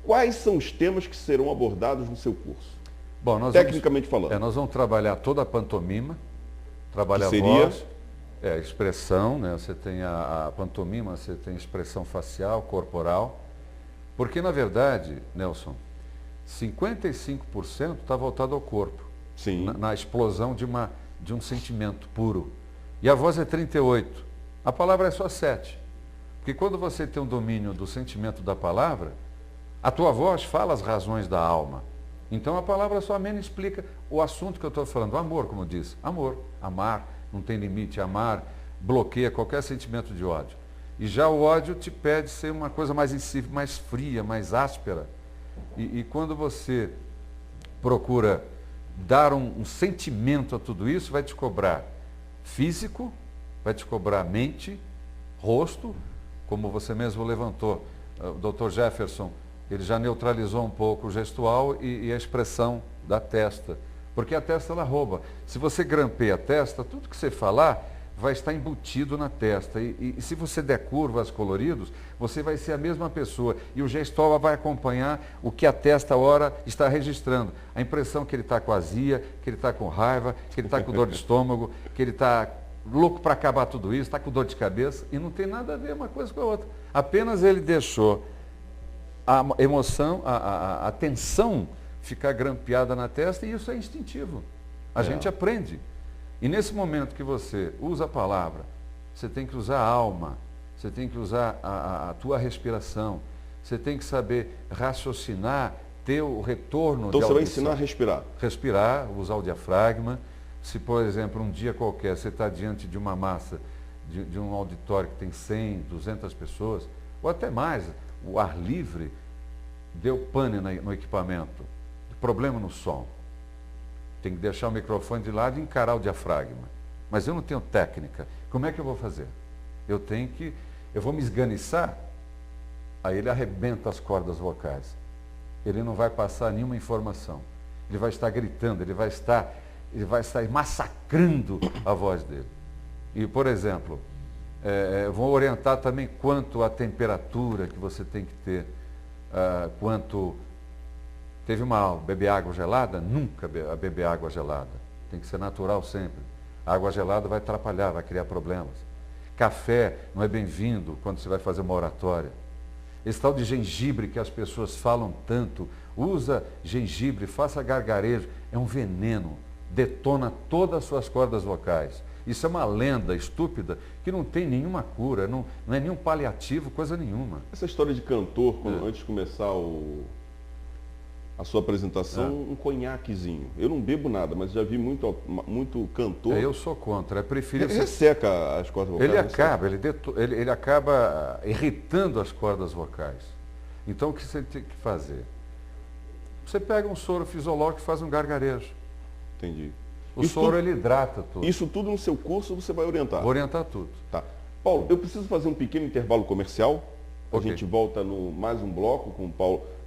quais são os temas que serão abordados no seu curso? Bom, tecnicamente falando. Nós vamos trabalhar toda a pantomima, trabalhar a voz, expressão, né? Você tem a pantomima, você tem expressão facial, corporal, porque na verdade, Nelson, 55% está voltado ao corpo. Sim. Na explosão de um sentimento puro. E a voz é 38%. A palavra é só 7%. Porque quando você tem um domínio do sentimento da palavra, a tua voz fala as razões da alma. Então a palavra somente explica o assunto que eu estou falando. O amor, como eu disse. Amor. Amar, não tem limite. Amar bloqueia qualquer sentimento de ódio. E já o ódio te pede ser uma coisa mais insípida, mais fria, mais áspera. E quando você procura dar um sentimento a tudo isso, vai te cobrar físico, vai te cobrar mente, rosto, como você mesmo levantou. O Dr. Jefferson, ele já neutralizou um pouco o gestual e a expressão da testa. Porque a testa, ela rouba. Se você grampeia a testa, tudo que você falar vai estar embutido na testa. E se você der curvas, coloridos, você vai ser a mesma pessoa. E o gestual vai acompanhar o que a testa, ora, está registrando. A impressão que ele está com azia, que ele está com raiva, que ele está com dor de estômago, que ele está louco para acabar tudo isso, está com dor de cabeça. E não tem nada a ver uma coisa com a outra. Apenas ele deixou a emoção, a tensão ficar grampeada na testa, e isso é instintivo. A gente aprende. E nesse momento que você usa a palavra, você tem que usar a alma, você tem que usar a tua respiração, você tem que saber raciocinar, ter o retorno então de audição. Então você vai ensinar a respirar? Respirar, usar o diafragma. Se, por exemplo, um dia qualquer você está diante de uma massa, de um auditório que tem 100, 200 pessoas, ou até mais, o ar livre, deu pane no equipamento, problema no som. Tem que deixar o microfone de lado e encarar o diafragma. Mas eu não tenho técnica. Como é que eu vou fazer? Eu vou me esganiçar, aí ele arrebenta as cordas vocais. Ele não vai passar nenhuma informação. Ele vai estar gritando, ele vai estar massacrando a voz dele. E, por exemplo, vou orientar também quanto à temperatura que você tem que ter, quanto... Teve beber água gelada? Nunca beber água gelada. Tem que ser natural sempre. A água gelada vai atrapalhar, vai criar problemas. Café não é bem-vindo quando você vai fazer uma oratória. Esse tal de gengibre que as pessoas falam tanto, usa gengibre, faça gargarejo, é um veneno, detona todas as suas cordas vocais. Isso é uma lenda estúpida que não tem nenhuma cura, não é nenhum paliativo, coisa nenhuma. Essa história de cantor, antes de começar a sua apresentação, um conhaquezinho. Eu não bebo nada, mas já vi muito cantor. Eu sou contra. É preferível. Resseca as cordas vocais. Ele acaba irritando as cordas vocais. Então o que você tem que fazer? Você pega um soro fisiológico e faz um gargarejo. Entendi. O soro ele hidrata tudo. Isso tudo no seu curso você vai orientar? Vou orientar tudo. Tá. Paulo, eu preciso fazer um pequeno intervalo comercial. A gente volta no mais um bloco com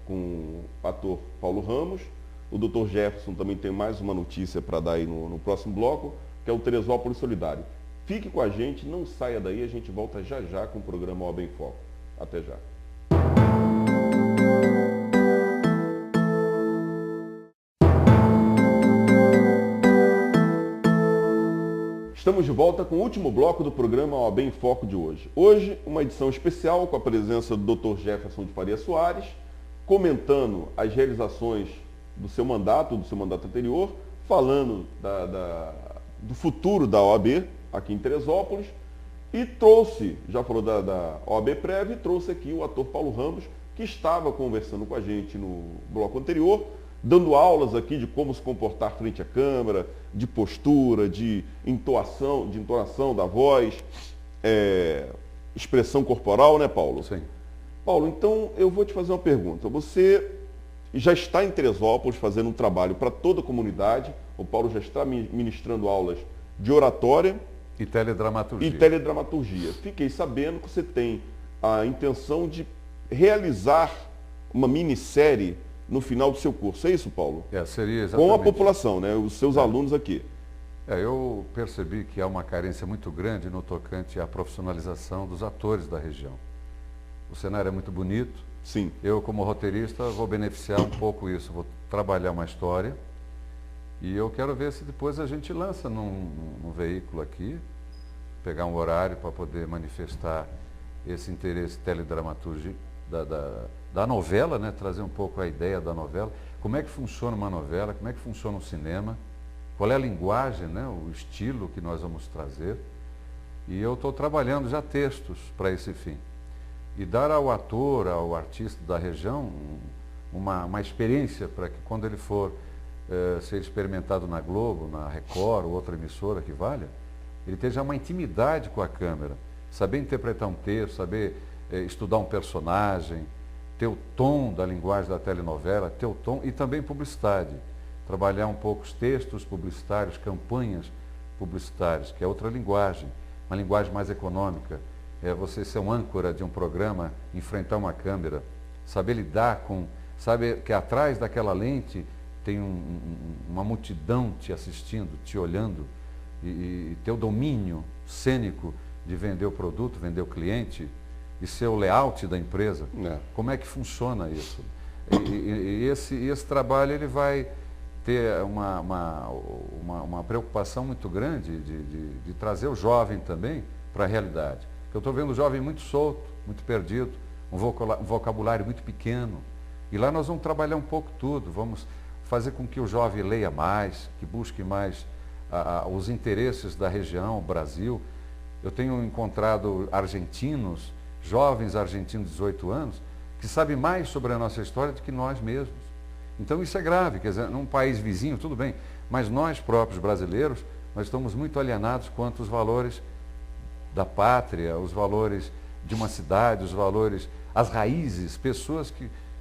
o ator Paulo Ramos. O Dr. Jefferson também tem mais uma notícia para dar aí no próximo bloco, que é o Teresópolis Solidário. Fique com a gente, não saia daí, a gente volta já já com o programa OAB em Foco. Até já. Estamos de volta com o último bloco do programa OAB em Foco de hoje. Hoje, uma edição especial com a presença do Dr. Jefferson de Faria Soares, comentando as realizações do seu mandato anterior, falando do futuro da OAB aqui em Teresópolis, e trouxe, já falou da OAB Prévia, e trouxe aqui o ator Paulo Ramos, que estava conversando com a gente no bloco anterior, dando aulas aqui de como se comportar frente à câmera, de postura, de entonação da voz, expressão corporal, né, Paulo? Sim. Paulo, então eu vou te fazer uma pergunta. Você já está em Teresópolis fazendo um trabalho para toda a comunidade, O Paulo já está ministrando aulas de oratória E teledramaturgia. e teledramaturgia. Fiquei sabendo que você tem a intenção de realizar uma minissérie no final do seu curso. É isso, Paulo? Seria exatamente. Com a população, né? Os seus alunos aqui. Eu percebi que há uma carência muito grande no tocante à profissionalização dos atores da região. O cenário é muito bonito. Sim. Eu, como roteirista, vou beneficiar um pouco isso. Vou trabalhar uma história e eu quero ver se depois a gente lança num veículo aqui, pegar um horário para poder manifestar esse interesse teledramaturgia da novela, né? Trazer um pouco a ideia da novela. Como é que funciona uma novela, como é que funciona um cinema, qual é a linguagem, né? O estilo que nós vamos trazer. E eu estou trabalhando já textos para esse fim. E dar ao ator, ao artista da região, uma experiência para que quando ele for ser experimentado na Globo, na Record ou outra emissora que valha, ele tenha uma intimidade com a câmera, saber interpretar um texto, saber estudar um personagem, ter o tom da linguagem da telenovela, ter o tom e também publicidade. Trabalhar um pouco os textos publicitários, campanhas publicitárias, que é outra linguagem, uma linguagem mais econômica. É você ser um âncora de um programa, enfrentar uma câmera, saber lidar com, saber que atrás daquela lente tem uma multidão te assistindo, te olhando, e ter o domínio cênico de vender o produto, vender o cliente, e ser o layout da empresa. Como é que funciona isso? E esse trabalho ele vai ter uma preocupação muito grande de trazer o jovem também para a realidade. Eu estou vendo o jovem muito solto, muito perdido, um vocabulário muito pequeno. E lá nós vamos trabalhar um pouco tudo, vamos fazer com que o jovem leia mais, que busque mais os interesses da região, o Brasil. Eu tenho encontrado argentinos, jovens argentinos de 18 anos, que sabem mais sobre a nossa história do que nós mesmos. Então isso é grave, quer dizer, num país vizinho, tudo bem, mas nós próprios brasileiros, nós estamos muito alienados quanto aos valores da pátria, os valores de uma cidade, os valores, as raízes, pessoas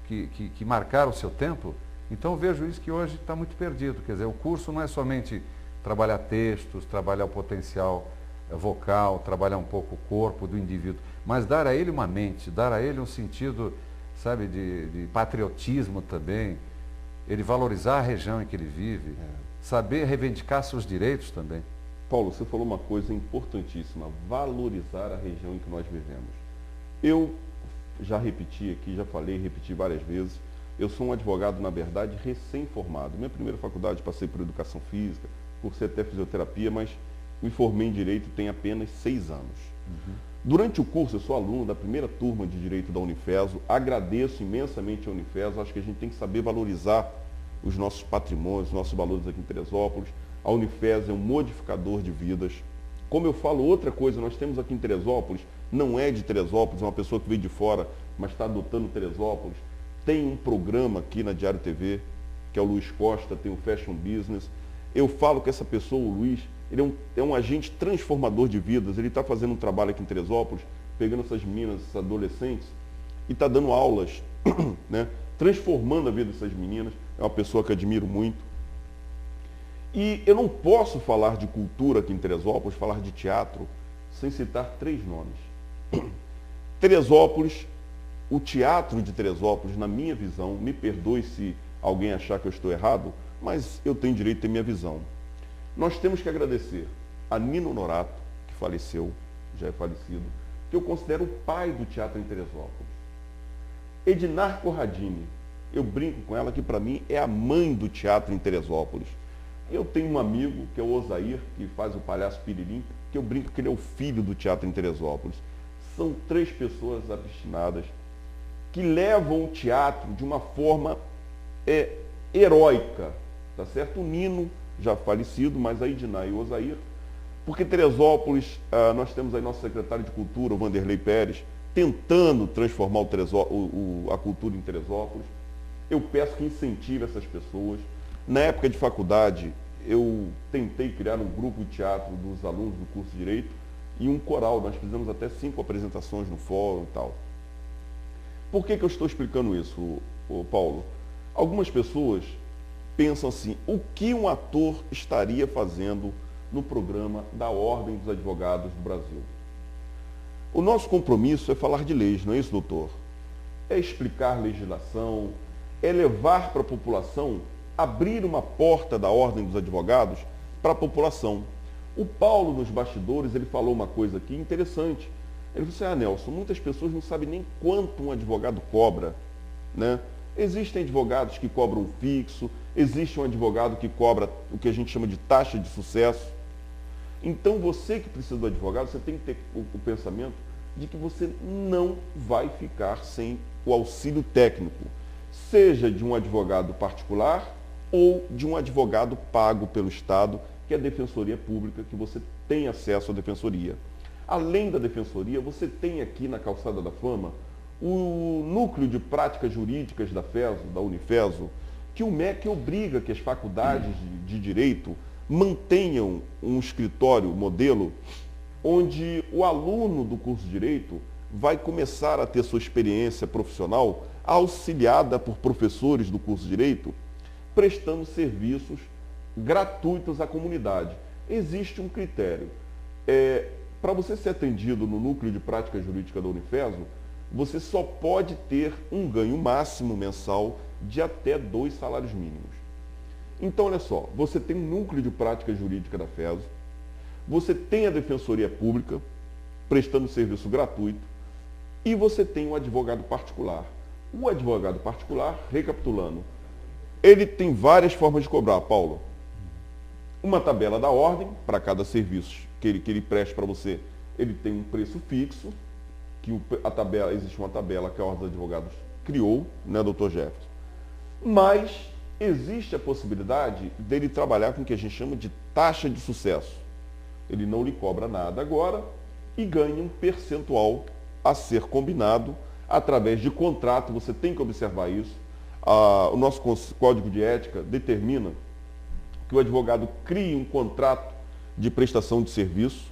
que marcaram o seu tempo. Então eu vejo isso que hoje está muito perdido. Quer dizer, o curso não é somente trabalhar textos, trabalhar o potencial vocal, trabalhar um pouco o corpo do indivíduo, mas dar a ele uma mente, dar a ele um sentido, sabe, de patriotismo também, ele valorizar a região em que ele vive, saber reivindicar seus direitos também. Paulo, você falou uma coisa importantíssima, valorizar a região em que nós vivemos. Eu já repeti aqui, já falei, repeti várias vezes, eu sou um advogado, na verdade, recém-formado. Minha primeira faculdade passei por educação física, cursei até fisioterapia, mas me formei em Direito tem apenas 6 anos. Durante o curso, eu sou aluno da primeira turma de Direito da Unifeso, agradeço imensamente a Unifeso, acho que a gente tem que saber valorizar os nossos patrimônios, os nossos valores aqui em Teresópolis. A Unifeso é um modificador de vidas. Como eu falo, outra coisa, nós temos aqui em Teresópolis, não é de Teresópolis, é uma pessoa que veio de fora, mas está adotando Teresópolis. Tem um programa aqui na Diário TV, que é o Luiz Costa, tem o Fashion Business. Eu falo que essa pessoa, o Luiz, ele é um agente transformador de vidas. Ele está fazendo um trabalho aqui em Teresópolis, pegando essas meninas, esses adolescentes, e está dando aulas, né, transformando a vida dessas meninas. É uma pessoa que admiro muito. E eu não posso falar de cultura aqui em Teresópolis, falar de teatro, sem citar 3 nomes. Teresópolis, o teatro de Teresópolis, na minha visão, me perdoe se alguém achar que eu estou errado, mas eu tenho direito a ter minha visão. Nós temos que agradecer a Nino Norato, que faleceu, já é falecido, que eu considero o pai do teatro em Teresópolis. Ednar Corradini, eu brinco com ela que para mim é a mãe do teatro em Teresópolis. Eu tenho um amigo, que é o Osair, que faz o Palhaço Piririm, que eu brinco que ele é o filho do teatro em Teresópolis. São 3 pessoas obstinadas que levam o teatro de uma forma heróica, tá certo? O Nino, já falecido, mas a Ednar e o Osair, porque Teresópolis, nós temos aí nosso secretário de Cultura, o Vanderlei Pérez, tentando transformar a cultura em Teresópolis. Eu peço que incentive essas pessoas. Na época de faculdade, eu tentei criar um grupo de teatro dos alunos do curso de Direito e um coral. Nós fizemos até 5 apresentações no fórum e tal. Por que eu estou explicando isso, Paulo? Algumas pessoas pensam assim, o que um ator estaria fazendo no programa da Ordem dos Advogados do Brasil? O nosso compromisso é falar de leis, não é isso, doutor? É explicar legislação, é levar para a população, abrir uma porta da Ordem dos Advogados para a população. O Paulo, nos bastidores, ele falou uma coisa aqui interessante. Ele disse, Nelson, muitas pessoas não sabem nem quanto um advogado cobra, né? Existem advogados que cobram fixo, existe um advogado que cobra o que a gente chama de taxa de sucesso. Então, você que precisa do advogado, você tem que ter o pensamento de que você não vai ficar sem o auxílio técnico, seja de um advogado particular ou de um advogado pago pelo Estado, que é a Defensoria Pública, que você tem acesso à Defensoria. Além da Defensoria, você tem aqui na Calçada da Fama o Núcleo de Práticas Jurídicas da FESO, da Unifeso, que o MEC obriga que as faculdades de Direito mantenham um escritório modelo onde o aluno do curso de Direito vai começar a ter sua experiência profissional auxiliada por professores do curso de Direito, prestando serviços gratuitos à comunidade. Existe um critério. Para você ser atendido no Núcleo de Prática Jurídica da Unifeso, você só pode ter um ganho máximo mensal de até 2 salários mínimos. Então, olha só, você tem um Núcleo de Prática Jurídica da FESO, você tem a Defensoria Pública, prestando serviço gratuito, e você tem um advogado particular. O advogado particular, recapitulando, ele tem várias formas de cobrar, Paulo. Uma tabela da ordem, para cada serviço que ele presta para você, ele tem um preço fixo, que existe uma tabela que a Ordem dos Advogados criou, né, doutor Jefferson? Mas existe a possibilidade dele trabalhar com o que a gente chama de taxa de sucesso. Ele não lhe cobra nada agora e ganha um percentual a ser combinado através de contrato. Você tem que observar isso. O nosso Código de Ética determina que o advogado crie um contrato de prestação de serviço,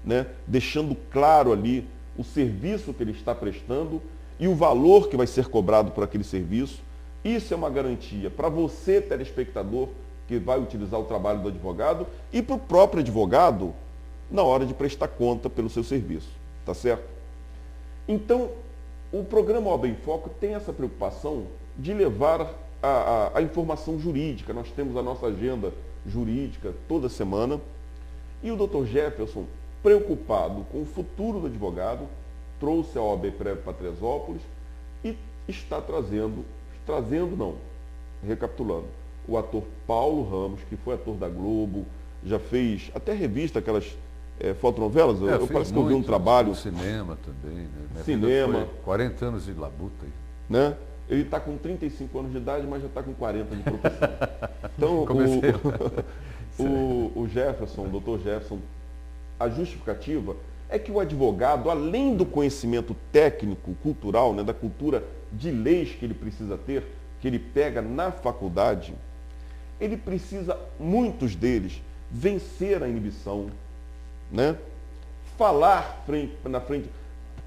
né, deixando claro ali o serviço que ele está prestando e o valor que vai ser cobrado por aquele serviço. Isso é uma garantia para você, telespectador, que vai utilizar o trabalho do advogado, e para o próprio advogado na hora de prestar conta pelo seu serviço. Tá certo? Então, o programa OAB em Foco tem essa preocupação de levar a informação jurídica. Nós temos a nossa agenda jurídica toda semana. E o Dr. Jefferson, preocupado com o futuro do advogado, trouxe a OAB Prévio para Teresópolis e está recapitulando, o ator Paulo Ramos, que foi ator da Globo, já fez até revista, aquelas fotonovelas, eu parece que eu vi um trabalho. No cinema também, né? Cinema. 40 anos de labuta. Né? Ele está com 35 anos de idade, mas já está com 40 de profissão. Então, o Jefferson, o doutor Jefferson, a justificativa é que o advogado, além do conhecimento técnico, cultural, né, da cultura de leis que ele precisa ter, que ele pega na faculdade, ele precisa, muitos deles, vencer a inibição, né? Falar na frente,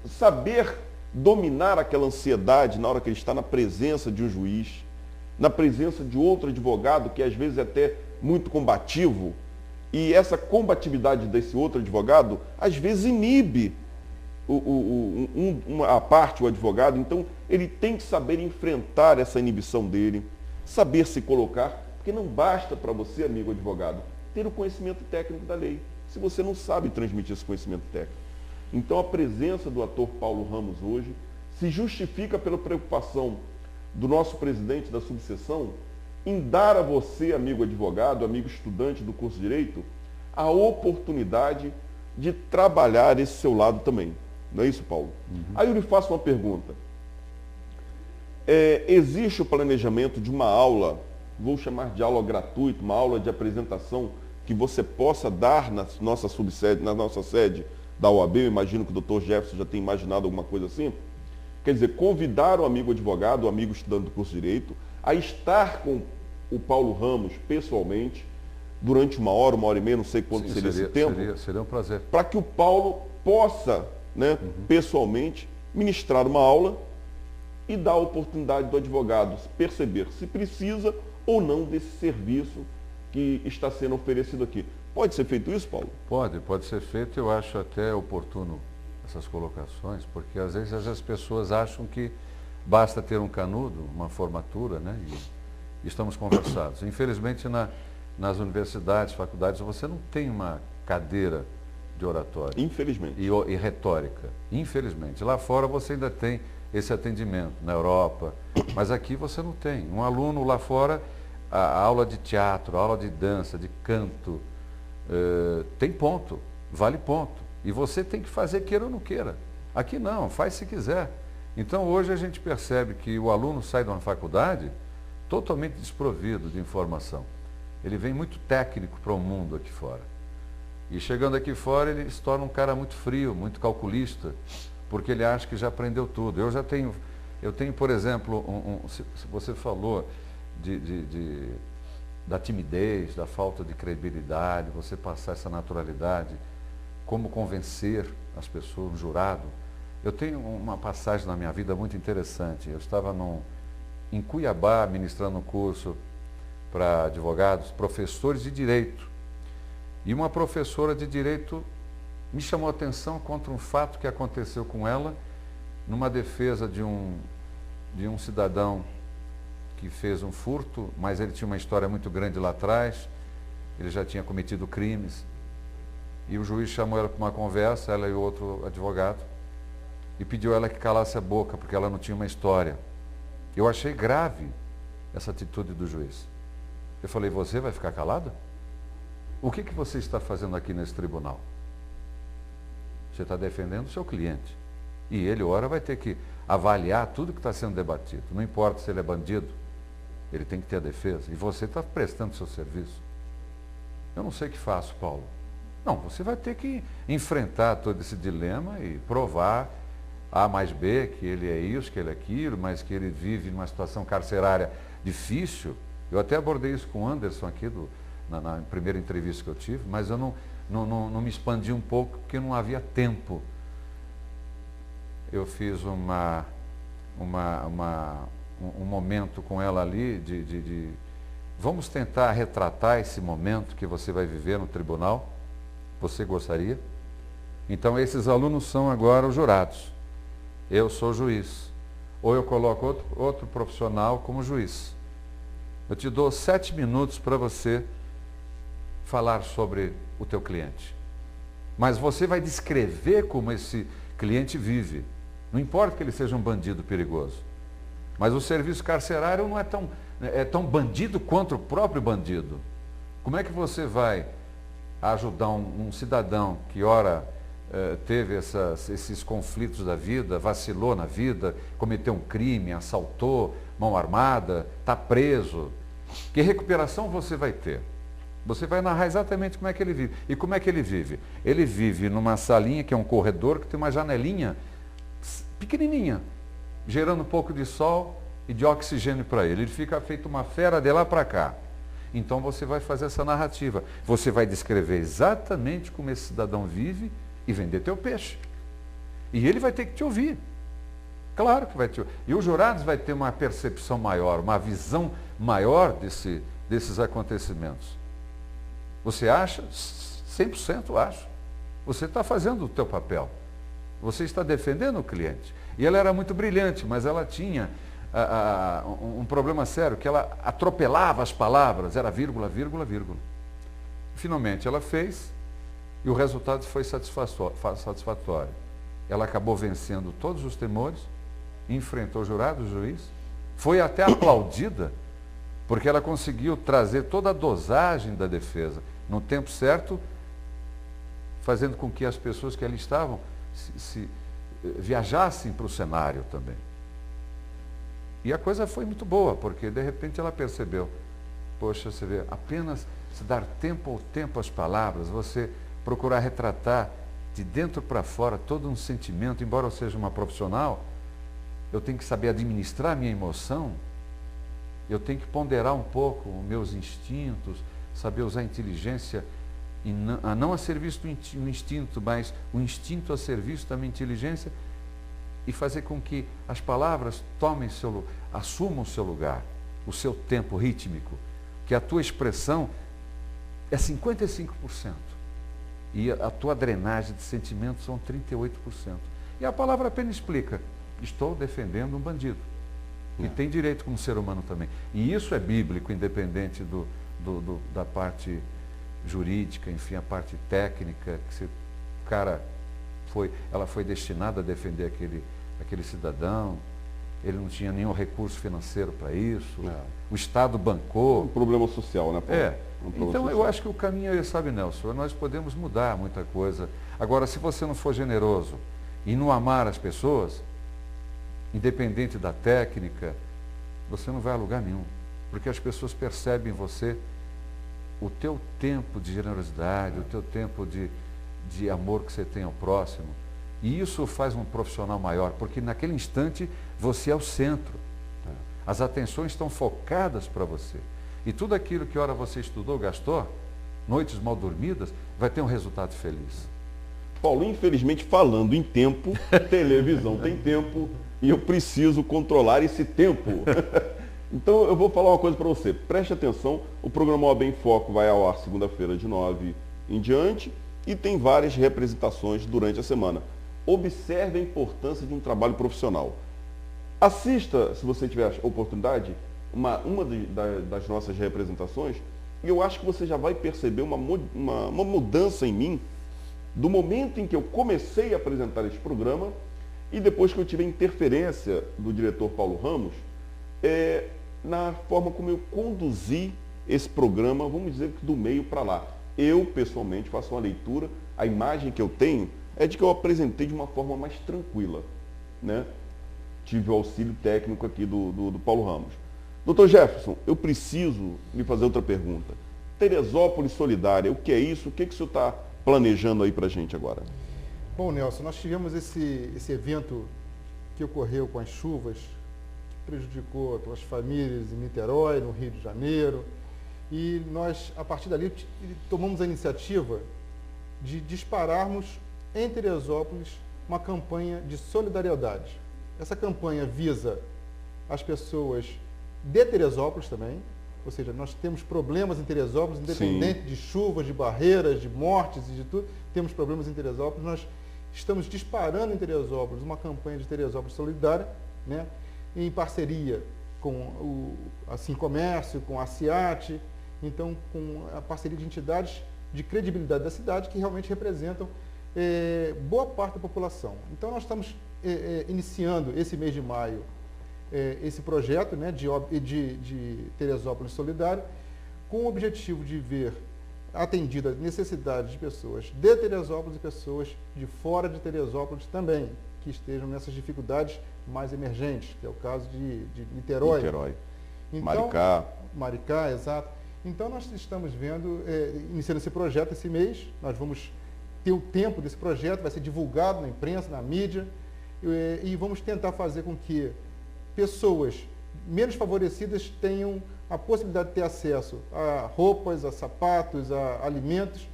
saber dominar aquela ansiedade na hora que ele está na presença de um juiz, na presença de outro advogado que às vezes é até muito combativo, e essa combatividade desse outro advogado às vezes inibe a parte, o advogado. Então ele tem que saber enfrentar essa inibição dele, saber se colocar, porque não basta para você, amigo advogado, ter o conhecimento técnico da lei, se você não sabe transmitir esse conhecimento técnico. Então a presença do ator Paulo Ramos hoje se justifica pela preocupação do nosso presidente da subseção em dar a você, amigo advogado, amigo estudante do curso de Direito, a oportunidade de trabalhar esse seu lado também. Não é isso, Paulo? Uhum. Aí eu lhe faço uma pergunta. Existe o planejamento de uma aula, vou chamar de aula gratuita, uma aula de apresentação que você possa dar na nossa subsede, na nossa sede da OAB? Eu imagino que o doutor Jefferson já tem imaginado alguma coisa assim. Quer dizer, convidar o amigo advogado, o amigo estudante do curso de Direito, a estar com o Paulo Ramos pessoalmente, durante uma hora e meia, não sei quanto seria esse tempo. Seria um prazer. Para que o Paulo possa, né, pessoalmente, ministrar uma aula e dar a oportunidade do advogado perceber se precisa ou não desse serviço que está sendo oferecido aqui. Pode ser feito isso, Paulo? Pode ser feito. Eu acho até oportuno essas colocações, porque às vezes as pessoas acham que basta ter um canudo, uma formatura, né? E estamos conversados. Infelizmente, nas universidades, faculdades, você não tem uma cadeira de oratória. Infelizmente. E retórica. Infelizmente. Lá fora você ainda tem esse atendimento, na Europa, mas aqui você não tem. Um aluno lá fora, a aula de teatro, a aula de dança, de canto, tem ponto, vale ponto. E você tem que fazer queira ou não queira. Aqui não, faz se quiser. Então hoje a gente percebe que o aluno sai de uma faculdade totalmente desprovido de informação. Ele vem muito técnico para o mundo aqui fora. E chegando aqui fora ele se torna um cara muito frio, muito calculista, porque ele acha que já aprendeu tudo. Eu tenho, por exemplo, se você falou da timidez, da falta de credibilidade, você passar essa naturalidade, como convencer as pessoas, um jurado. Eu tenho uma passagem na minha vida muito interessante. Eu estava em Cuiabá ministrando um curso para advogados, professores de direito. E uma professora de direito me chamou a atenção contra um fato que aconteceu com ela numa defesa de um cidadão que fez um furto, mas ele tinha uma história muito grande lá atrás, ele já tinha cometido crimes. E o juiz chamou ela para uma conversa, ela e o outro advogado, e pediu a ela que calasse a boca, porque ela não tinha uma história. Eu achei grave essa atitude do juiz. Eu falei, você vai ficar calada? O que você está fazendo aqui nesse tribunal? Você está defendendo o seu cliente. E ele, ora, vai ter que avaliar tudo que está sendo debatido. Não importa se ele é bandido, ele tem que ter a defesa. E você está prestando o seu serviço. Eu não sei o que faço, Paulo. Não, você vai ter que enfrentar todo esse dilema e provar A mais B, que ele é isso, que ele é aquilo, mas que ele vive numa situação carcerária difícil. Eu até abordei isso com o Anderson aqui, na primeira entrevista que eu tive, mas eu não me expandi um pouco, porque não havia tempo. Eu fiz um momento com ela ali vamos tentar retratar esse momento que você vai viver no tribunal. Você gostaria? Então esses alunos são agora os jurados. Eu sou juiz. Ou eu coloco outro profissional como juiz. Eu te dou 7 minutos para você falar sobre o teu cliente. Mas você vai descrever como esse cliente vive. Não importa que ele seja um bandido perigoso. Mas o serviço carcerário não é tão bandido quanto o próprio bandido. Como é que você vai ajudar um cidadão que ora teve esses conflitos da vida, vacilou na vida, cometeu um crime, assaltou, mão armada, está preso? Que recuperação você vai ter? Você vai narrar exatamente como é que ele vive. E como é que ele vive? Ele vive numa salinha que é um corredor que tem uma janelinha pequenininha, gerando um pouco de sol e de oxigênio para ele. Ele fica feito uma fera de lá para cá. Então você vai fazer essa narrativa. Você vai descrever exatamente como esse cidadão vive e vender teu peixe. E ele vai ter que te ouvir. Claro que vai te ouvir. E os jurados vai ter uma percepção maior, uma visão maior desses acontecimentos. Você acha? 100% acho. Você está fazendo o teu papel. Você está defendendo o cliente. E ela era muito brilhante, mas ela tinha um problema sério, que ela atropelava as palavras, era vírgula, vírgula, vírgula. Finalmente ela fez e o resultado foi satisfatório. Ela acabou vencendo todos os temores, enfrentou o jurado, o juiz, foi até aplaudida, porque ela conseguiu trazer toda a dosagem da defesa no tempo certo, fazendo com que as pessoas que ali estavam viajassem para o cenário também. E a coisa foi muito boa, porque de repente ela percebeu, poxa, você vê, apenas se dar tempo ao tempo às palavras, você procurar retratar de dentro para fora todo um sentimento, embora eu seja uma profissional, eu tenho que saber administrar a minha emoção, eu tenho que ponderar um pouco os meus instintos, saber usar a inteligência, não a serviço do instinto, mas o instinto a serviço da minha inteligência, e fazer com que as palavras assumam o seu lugar. o seu tempo rítmico, que a tua expressão é 55%. E a tua drenagem de sentimentos são 38%. E a palavra apenas explica, estou defendendo um bandido. E tem direito como ser humano também. E isso é bíblico, independente da parte jurídica, enfim, a parte técnica, que se, ela foi destinada a defender aquele cidadão, ele não tinha nenhum recurso financeiro para isso, o Estado bancou. Um problema social, né, Paulo? Então, eu acho que o caminho é, sabe, Nelson, nós podemos mudar muita coisa. Agora, se você não for generoso e não amar as pessoas, independente da técnica, você não vai a lugar nenhum. Porque as pessoas percebem em você o teu tempo de generosidade, o teu tempo de amor que você tem ao próximo. E isso faz um profissional maior, porque naquele instante você é o centro. As atenções estão focadas para você. E tudo aquilo que ora você estudou, gastou, noites mal dormidas, vai ter um resultado feliz. Paulo, infelizmente, falando em tempo, televisão tem tempo e eu preciso controlar esse tempo. Então, eu vou falar uma coisa para você. Preste atenção, o programa OAB em Foco vai ao ar segunda-feira de 9 em diante e tem várias representações durante a semana. Observe a importância de um trabalho profissional. Assista, se você tiver a oportunidade, uma das nossas representações, e eu acho que você já vai perceber uma mudança em mim do momento em que eu comecei a apresentar esse programa e depois que eu tive a interferência do diretor Paulo Ramos, na forma como eu conduzi esse programa, vamos dizer que do meio para lá. Eu, pessoalmente, faço uma leitura, a imagem que eu tenho é de que eu apresentei de uma forma mais tranquila, né? Tive o auxílio técnico aqui do Paulo Ramos. Doutor Jefferson, eu preciso lhe fazer outra pergunta. Teresópolis Solidária, o que é isso? O que o senhor está planejando aí para a gente agora? Bom, Nelson, nós tivemos esse evento que ocorreu com as chuvas, que prejudicou as famílias em Niterói, no Rio de Janeiro, e nós, a partir dali, tomamos a iniciativa de dispararmos em Teresópolis uma campanha de solidariedade. Essa campanha visa as pessoas de Teresópolis também, ou seja, nós temos problemas em Teresópolis, independente de chuvas, de barreiras, de mortes e de tudo, temos problemas em Teresópolis. Nós estamos disparando em Teresópolis uma campanha de Teresópolis Solidária, né, em parceria com o Assim Comércio, com a CIAT, então com a parceria de entidades de credibilidade da cidade que realmente representam boa parte da população. Então nós estamos iniciando esse mês de maio esse projeto, né, de Teresópolis Solidário, com o objetivo de ver atendida a necessidade de pessoas de Teresópolis e pessoas de fora de Teresópolis também, que estejam nessas dificuldades mais emergentes, que é o caso de Niterói. Então, Maricá, exato. Então nós estamos iniciando esse projeto esse mês, nós vamos ter o tempo desse projeto, vai ser divulgado na imprensa, na mídia, e vamos tentar fazer com que pessoas menos favorecidas tenham a possibilidade de ter acesso a roupas, a sapatos, a alimentos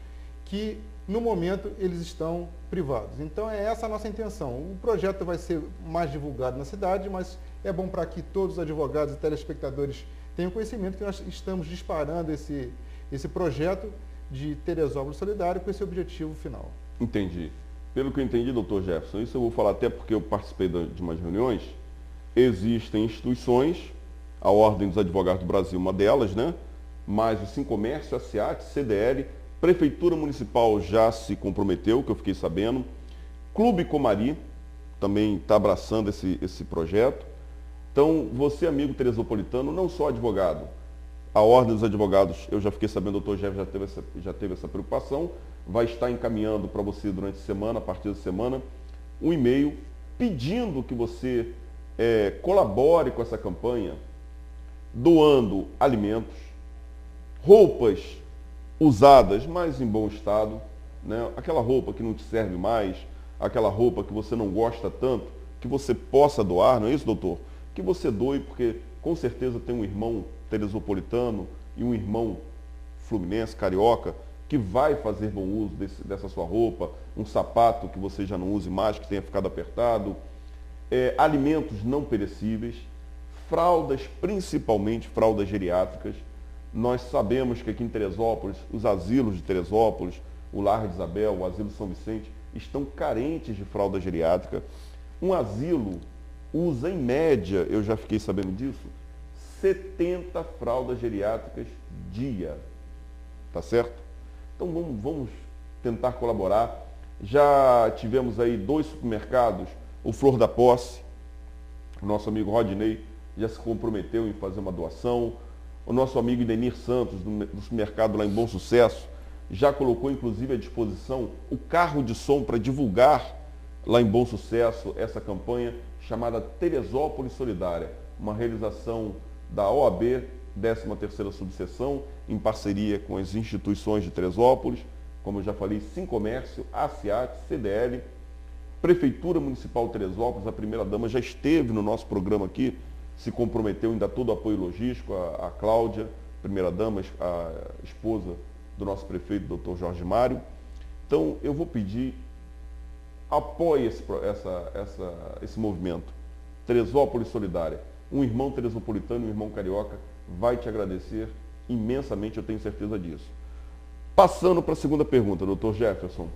que, no momento, eles estão privados. Então, é essa a nossa intenção. O projeto vai ser mais divulgado na cidade, mas é bom para que todos os advogados e telespectadores tenham conhecimento que nós estamos disparando esse projeto de Teresópolis Solidário com esse objetivo final. Entendi. Pelo que eu entendi, doutor Jefferson, isso eu vou falar até porque eu participei de umas reuniões. Existem instituições, a Ordem dos Advogados do Brasil, uma delas, né? Mas o Sincomércio, a CIAT, CDL, Prefeitura Municipal já se comprometeu, que eu fiquei sabendo. Clube Comari também está abraçando esse projeto. Então, você, amigo teresopolitano, não só advogado, a Ordem dos Advogados, eu já fiquei sabendo, o doutor Jefferson já teve essa preocupação, vai estar encaminhando para você durante a semana, a partir da semana, um e-mail pedindo que você colabore com essa campanha, doando alimentos, roupas usadas, mas em bom estado, né? Aquela roupa que não te serve mais, aquela roupa que você não gosta tanto, que você possa doar, não é isso, doutor? Que você doe, porque com certeza tem um irmão teresopolitano e um irmão fluminense, carioca, que vai fazer bom uso dessa sua roupa, um sapato que você já não use mais, que tenha ficado apertado, alimentos não perecíveis, fraldas, principalmente fraldas geriátricas. Nós sabemos que aqui em Teresópolis, os asilos de Teresópolis, o Lar de Isabel, o Asilo São Vicente, estão carentes de fralda geriátrica. Um asilo usa, em média, eu já fiquei sabendo disso, 70 fraldas geriátricas dia. Tá certo? Então vamos tentar colaborar. Já tivemos aí 2 supermercados, o Flor da Posse, o nosso amigo Rodney já se comprometeu em fazer uma doação. O nosso amigo Idenir Santos, do supermercado lá em Bom Sucesso, já colocou inclusive à disposição o carro de som para divulgar lá em Bom Sucesso essa campanha chamada Teresópolis Solidária, uma realização da OAB 13ª Subseção, em parceria com as instituições de Teresópolis, como eu já falei, Sincomércio, ACIAT, CDL, Prefeitura Municipal de Teresópolis. A primeira-dama já esteve no nosso programa aqui, se comprometeu em dar todo o apoio logístico, a Cláudia, primeira-dama, a esposa do nosso prefeito, doutor Jorge Mário. Então, eu vou pedir, apoie esse movimento, Teresópolis Solidária. Um irmão teresopolitano e um irmão carioca vai te agradecer imensamente, eu tenho certeza disso. Passando para a segunda pergunta, doutor Jefferson.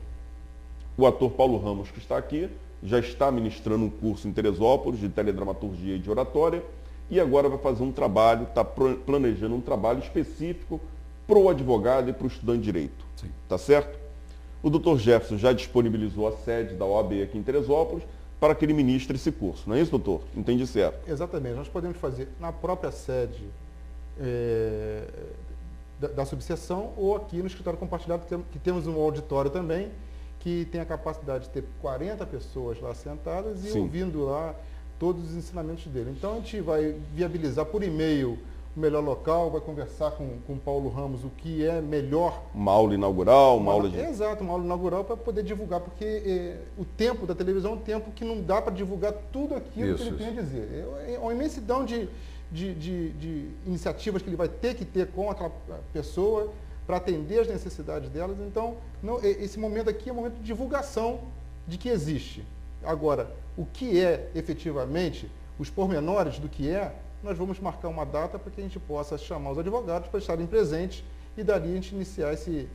O ator Paulo Ramos, que está aqui, já está ministrando um curso em Teresópolis de teledramaturgia e de oratória e agora vai fazer um trabalho, está planejando um trabalho específico para o advogado e para o estudante de direito. Sim. Tá certo? O doutor Jefferson já disponibilizou a sede da OAB aqui em Teresópolis para que ele ministre esse curso. Não é isso, doutor? Entendi certo. Exatamente. Nós podemos fazer na própria sede da subseção ou aqui no escritório compartilhado, que temos um auditório também, que tem a capacidade de ter 40 pessoas lá sentadas e Sim. ouvindo lá todos os ensinamentos dele. Então a gente vai viabilizar por e-mail o melhor local, vai conversar com o Paulo Ramos o que é melhor. Uma aula inaugural, uma aula de... Exato, uma aula inaugural para poder divulgar, porque o tempo da televisão é um tempo que não dá para divulgar tudo aquilo que ele tem a dizer. É uma imensidão de iniciativas que ele vai ter que ter com aquela pessoa para atender as necessidades delas. Então, esse momento aqui é um momento de divulgação de que existe. Agora, o que é efetivamente, os pormenores do que é, nós vamos marcar uma data para que a gente possa chamar os advogados para estarem presentes e dali a gente iniciar esse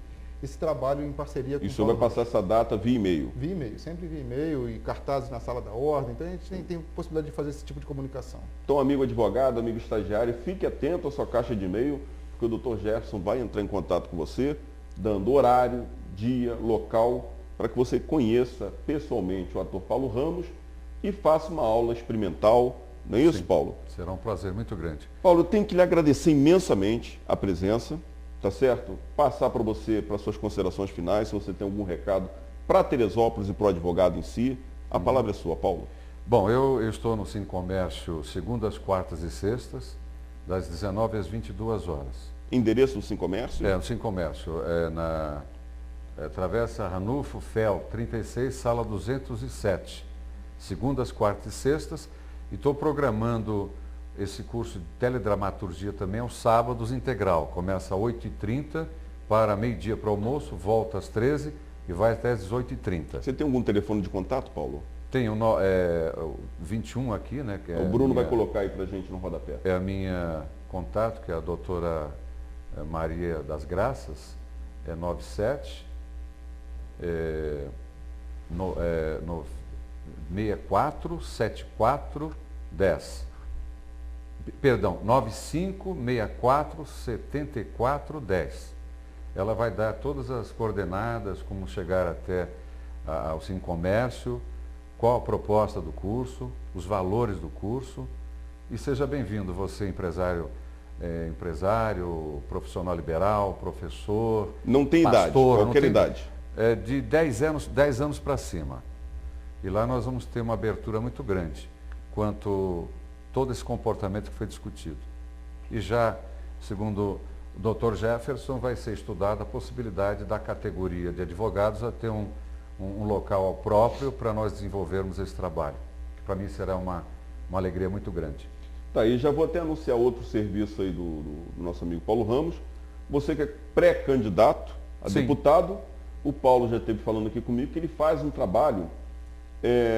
trabalho em parceria com o E o senhor vai passar essa data via e-mail? Via e-mail, sempre via e-mail e cartazes na sala da ordem. Então a gente tem possibilidade de fazer esse tipo de comunicação. Então, amigo advogado, amigo estagiário, fique atento à sua caixa de e-mail, porque o doutor Jefferson vai entrar em contato com você, dando horário, dia, local, para que você conheça pessoalmente o ator Paulo Ramos e faça uma aula experimental. Não é isso, Sim. Paulo? Será um prazer muito grande. Paulo, eu tenho que lhe agradecer imensamente a presença, tá certo? Passar para você, para suas considerações finais, se você tem algum recado para Teresópolis e para o advogado em si. A palavra é sua, Paulo. Bom, eu estou no Sincomércio segundas, quartas e sextas, das 19 às 22 horas. Endereço do Sincomércio? No Sincomércio, na Travessa Ranulfo Fel, 36, sala 207. Segundas, quartas e sextas. E estou programando esse curso de teledramaturgia também aos sábados integral. Começa às 8h30, para meio-dia para o almoço, volta às 13h e vai até às 18h30. Você tem algum telefone de contato, Paulo? Tem o 21 aqui, né? Que é o Bruno vai colocar aí para a gente no rodapé. É a minha contato, que é a doutora Maria das Graças, é 97 64 74 10. Perdão, 95 64 74 10. Ela vai dar todas as coordenadas, como chegar até ao Sincomércio, qual a proposta do curso, os valores do curso. E seja bem-vindo, você empresário, profissional liberal, professor, não tem pastor, idade, qualquer idade. De 10 anos para cima. E lá nós vamos ter uma abertura muito grande quanto todo esse comportamento que foi discutido. E já, segundo o Dr. Jefferson, vai ser estudada a possibilidade da categoria de advogados a ter um local próprio para nós desenvolvermos esse trabalho. Para mim será uma alegria muito grande. Tá, e já vou até anunciar outro serviço aí do nosso amigo Paulo Ramos. Você que é pré-candidato a Sim. deputado, o Paulo já esteve falando aqui comigo que ele faz um trabalho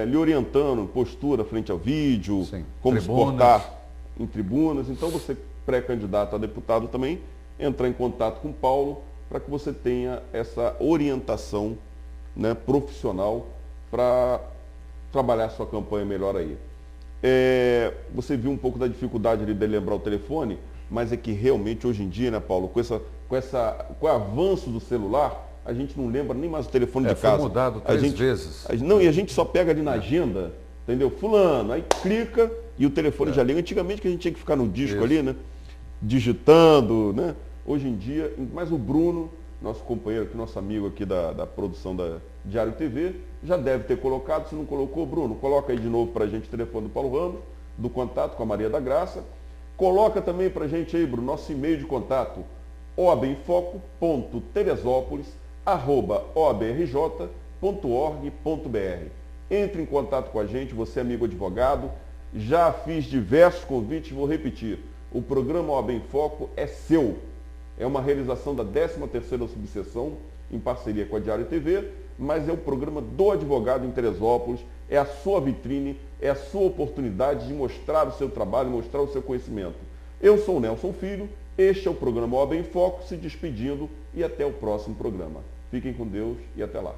lhe orientando, postura frente ao vídeo, Sim. como Tribunas. se portar em tribunas. Então, você, pré-candidato a deputado também, entrar em contato com o Paulo para que você tenha essa orientação, né, profissional para trabalhar a sua campanha melhor aí. Você viu um pouco da dificuldade de lembrar o telefone, mas é que realmente hoje em dia, né, Paulo, com o avanço do celular, a gente não lembra nem mais o telefone de casa. Foi mudado 3 vezes. E a gente só pega ali na agenda, entendeu? Fulano, aí clica e o telefone já liga. Antigamente que a gente tinha que ficar no disco ali, né? Digitando, né? Hoje em dia, mas o Bruno, nosso companheiro aqui, nosso amigo aqui da produção da Diário TV, já deve ter colocado. Se não colocou, Bruno, coloca aí de novo para a gente o telefone do Paulo Ramos, do contato com a Maria da Graça. Coloca também para a gente aí, Bruno, nosso e-mail de contato, oabenfoco.teresópolis@oabrj.org.br. Entre em contato com a gente, você amigo advogado. Já fiz diversos convites, vou repetir. O programa OAB em Foco é seu. É uma realização da 13ª subseção, em parceria com a Diário TV, mas é o programa do advogado em Teresópolis, é a sua vitrine, é a sua oportunidade de mostrar o seu trabalho, mostrar o seu conhecimento. Eu sou o Nelson Filho, este é o programa OAB em Foco, se despedindo e até o próximo programa. Fiquem com Deus e até lá.